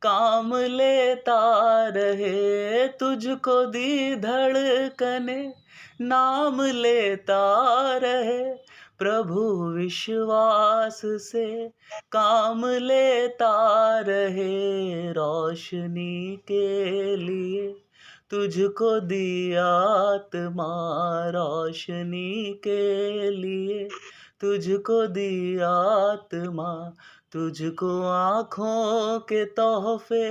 काम लेता रहे, तुझको दी धड़कने नाम लेता रहे। प्रभु विश्वास से काम लेता रहे, रोशनी के लिए तुझको दी आत्मा, रोशनी के लिए तुझको दी आत्मा। तुझको आँखों के तोहफे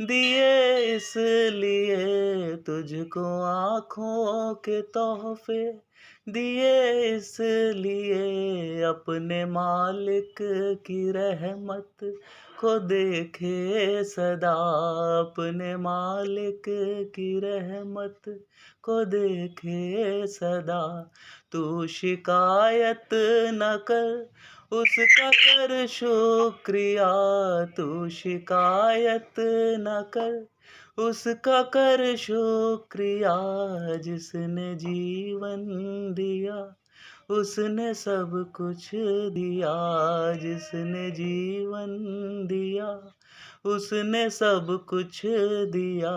दिए इसलिए, तुझको आँखों के तोहफे दिए इसलिए, अपने मालिक की रहमत को देखे सदा, अपने मालिक की रहमत को देखे सदा। तू शिकायत न कर, उसका कर शुक्रिया, तू शिकायत न कर, उसका कर शुक्रिया। जिसने जीवन दिया उसने सब कुछ दिया, जिसने जीवन दिया उसने सब कुछ दिया।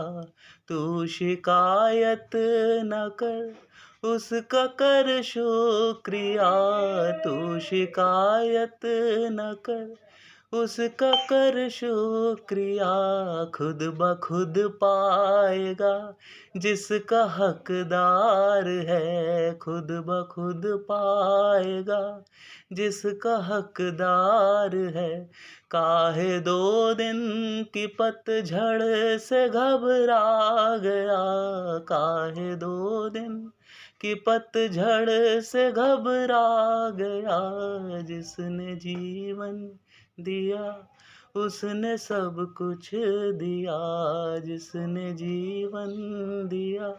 तू शिकायत न कर, उसका कर शुक्रिया, तू शिकायत न कर, उसका कर शुक्रिया। खुद ब खुद पाएगा जिसका हकदार है, खुद ब खुद पाएगा जिसका हकदार है। काहे 2 दिन की पतझड़ से घबरा गया, काहे 2 दिन की पतझड़ से घबरा गया। जिसने जीवन दिया उसने सब कुछ दिया, जिसने जीवन दिया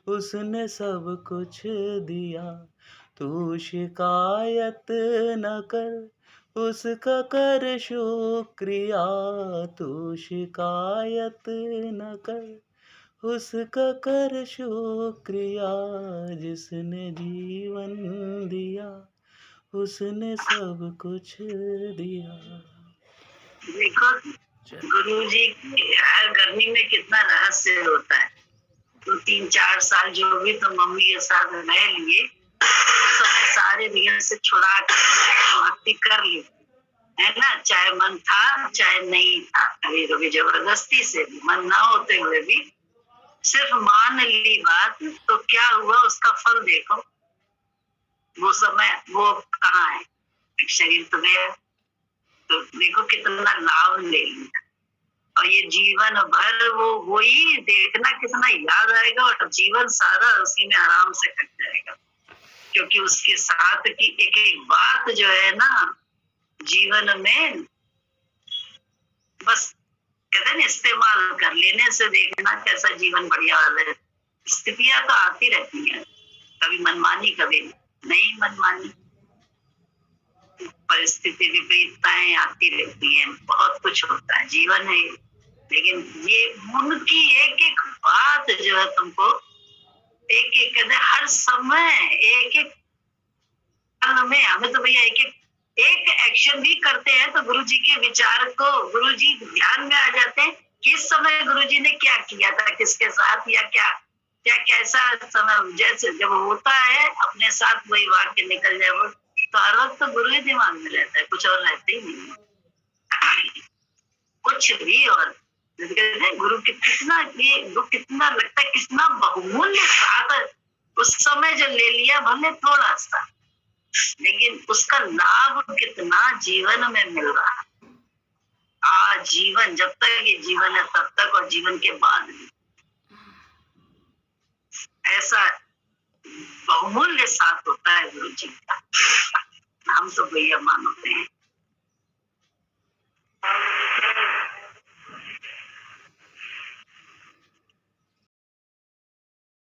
उसने सब कुछ दिया। तू शिकायत न कर, उसका कर शुक्रिया, तू शिकायत न कर, उसका कर शुक्रिया। जिसने जीवन दिया उसने सब कुछ दिया। देखो गुरु जी हर गर्मी में कितना रहस्य होता है। तो 3-4 साल जो भी तो मम्मी के साथ रह लिए, उस समय सारे रियल से छुड़ा के भक्ति कर ली, है ना। चाहे मन था चाहे नहीं था, कभी कभी जबरदस्ती से भी, मन ना होते हुए भी सिर्फ मान ली बात, तो क्या हुआ उसका फल देखो। वो समय वो कहाँ है, शरीर तो गया, तो देखो कितना लाभ ले लिया। और ये जीवन भर वो वही देखना कितना याद आएगा, और जीवन सारा उसी में आराम से कट जाएगा। क्योंकि उसके साथ की एक एक बात जो है ना जीवन में, बस कहते हैं इस्तेमाल कर लेने से देखना कैसा जीवन बढ़िया वाला है। स्थितियां तो आती रहती हैं, कभी मनमानी कभी नहीं मनमानी, परिस्थिति विपरीतताएं आती रहती हैं, बहुत कुछ होता है, जीवन है। लेकिन ये उनकी एक एक बात जो है तुमको एक एक कहते हर समय एक एक पल में, हमें तो भैया एक एक्शन भी करते हैं तो गुरु जी के विचार को गुरु जी ध्यान में आ जाते हैं। किस समय गुरु जी ने क्या किया था, किसके साथ, या क्या क्या कैसा समय, जैसे जब होता है अपने साथ वही वाक्य निकल जाए, वो तो हर वक्त तो गुरु ही दिमाग में रहता है, कुछ और रहते ही नहीं कुछ भी। और गुरु के कितना ये कितना लगता है, कितना बहुमूल्य साथ उस समय जो ले लिया, भले थोड़ा सा, लेकिन उसका लाभ कितना जीवन में मिल रहा है। जीवन जब तक ये जीवन है तब तक, और जीवन के बाद भी ऐसा बहुमूल्य साथ होता है गुरु जी का। हम तो भैया मानते हैं।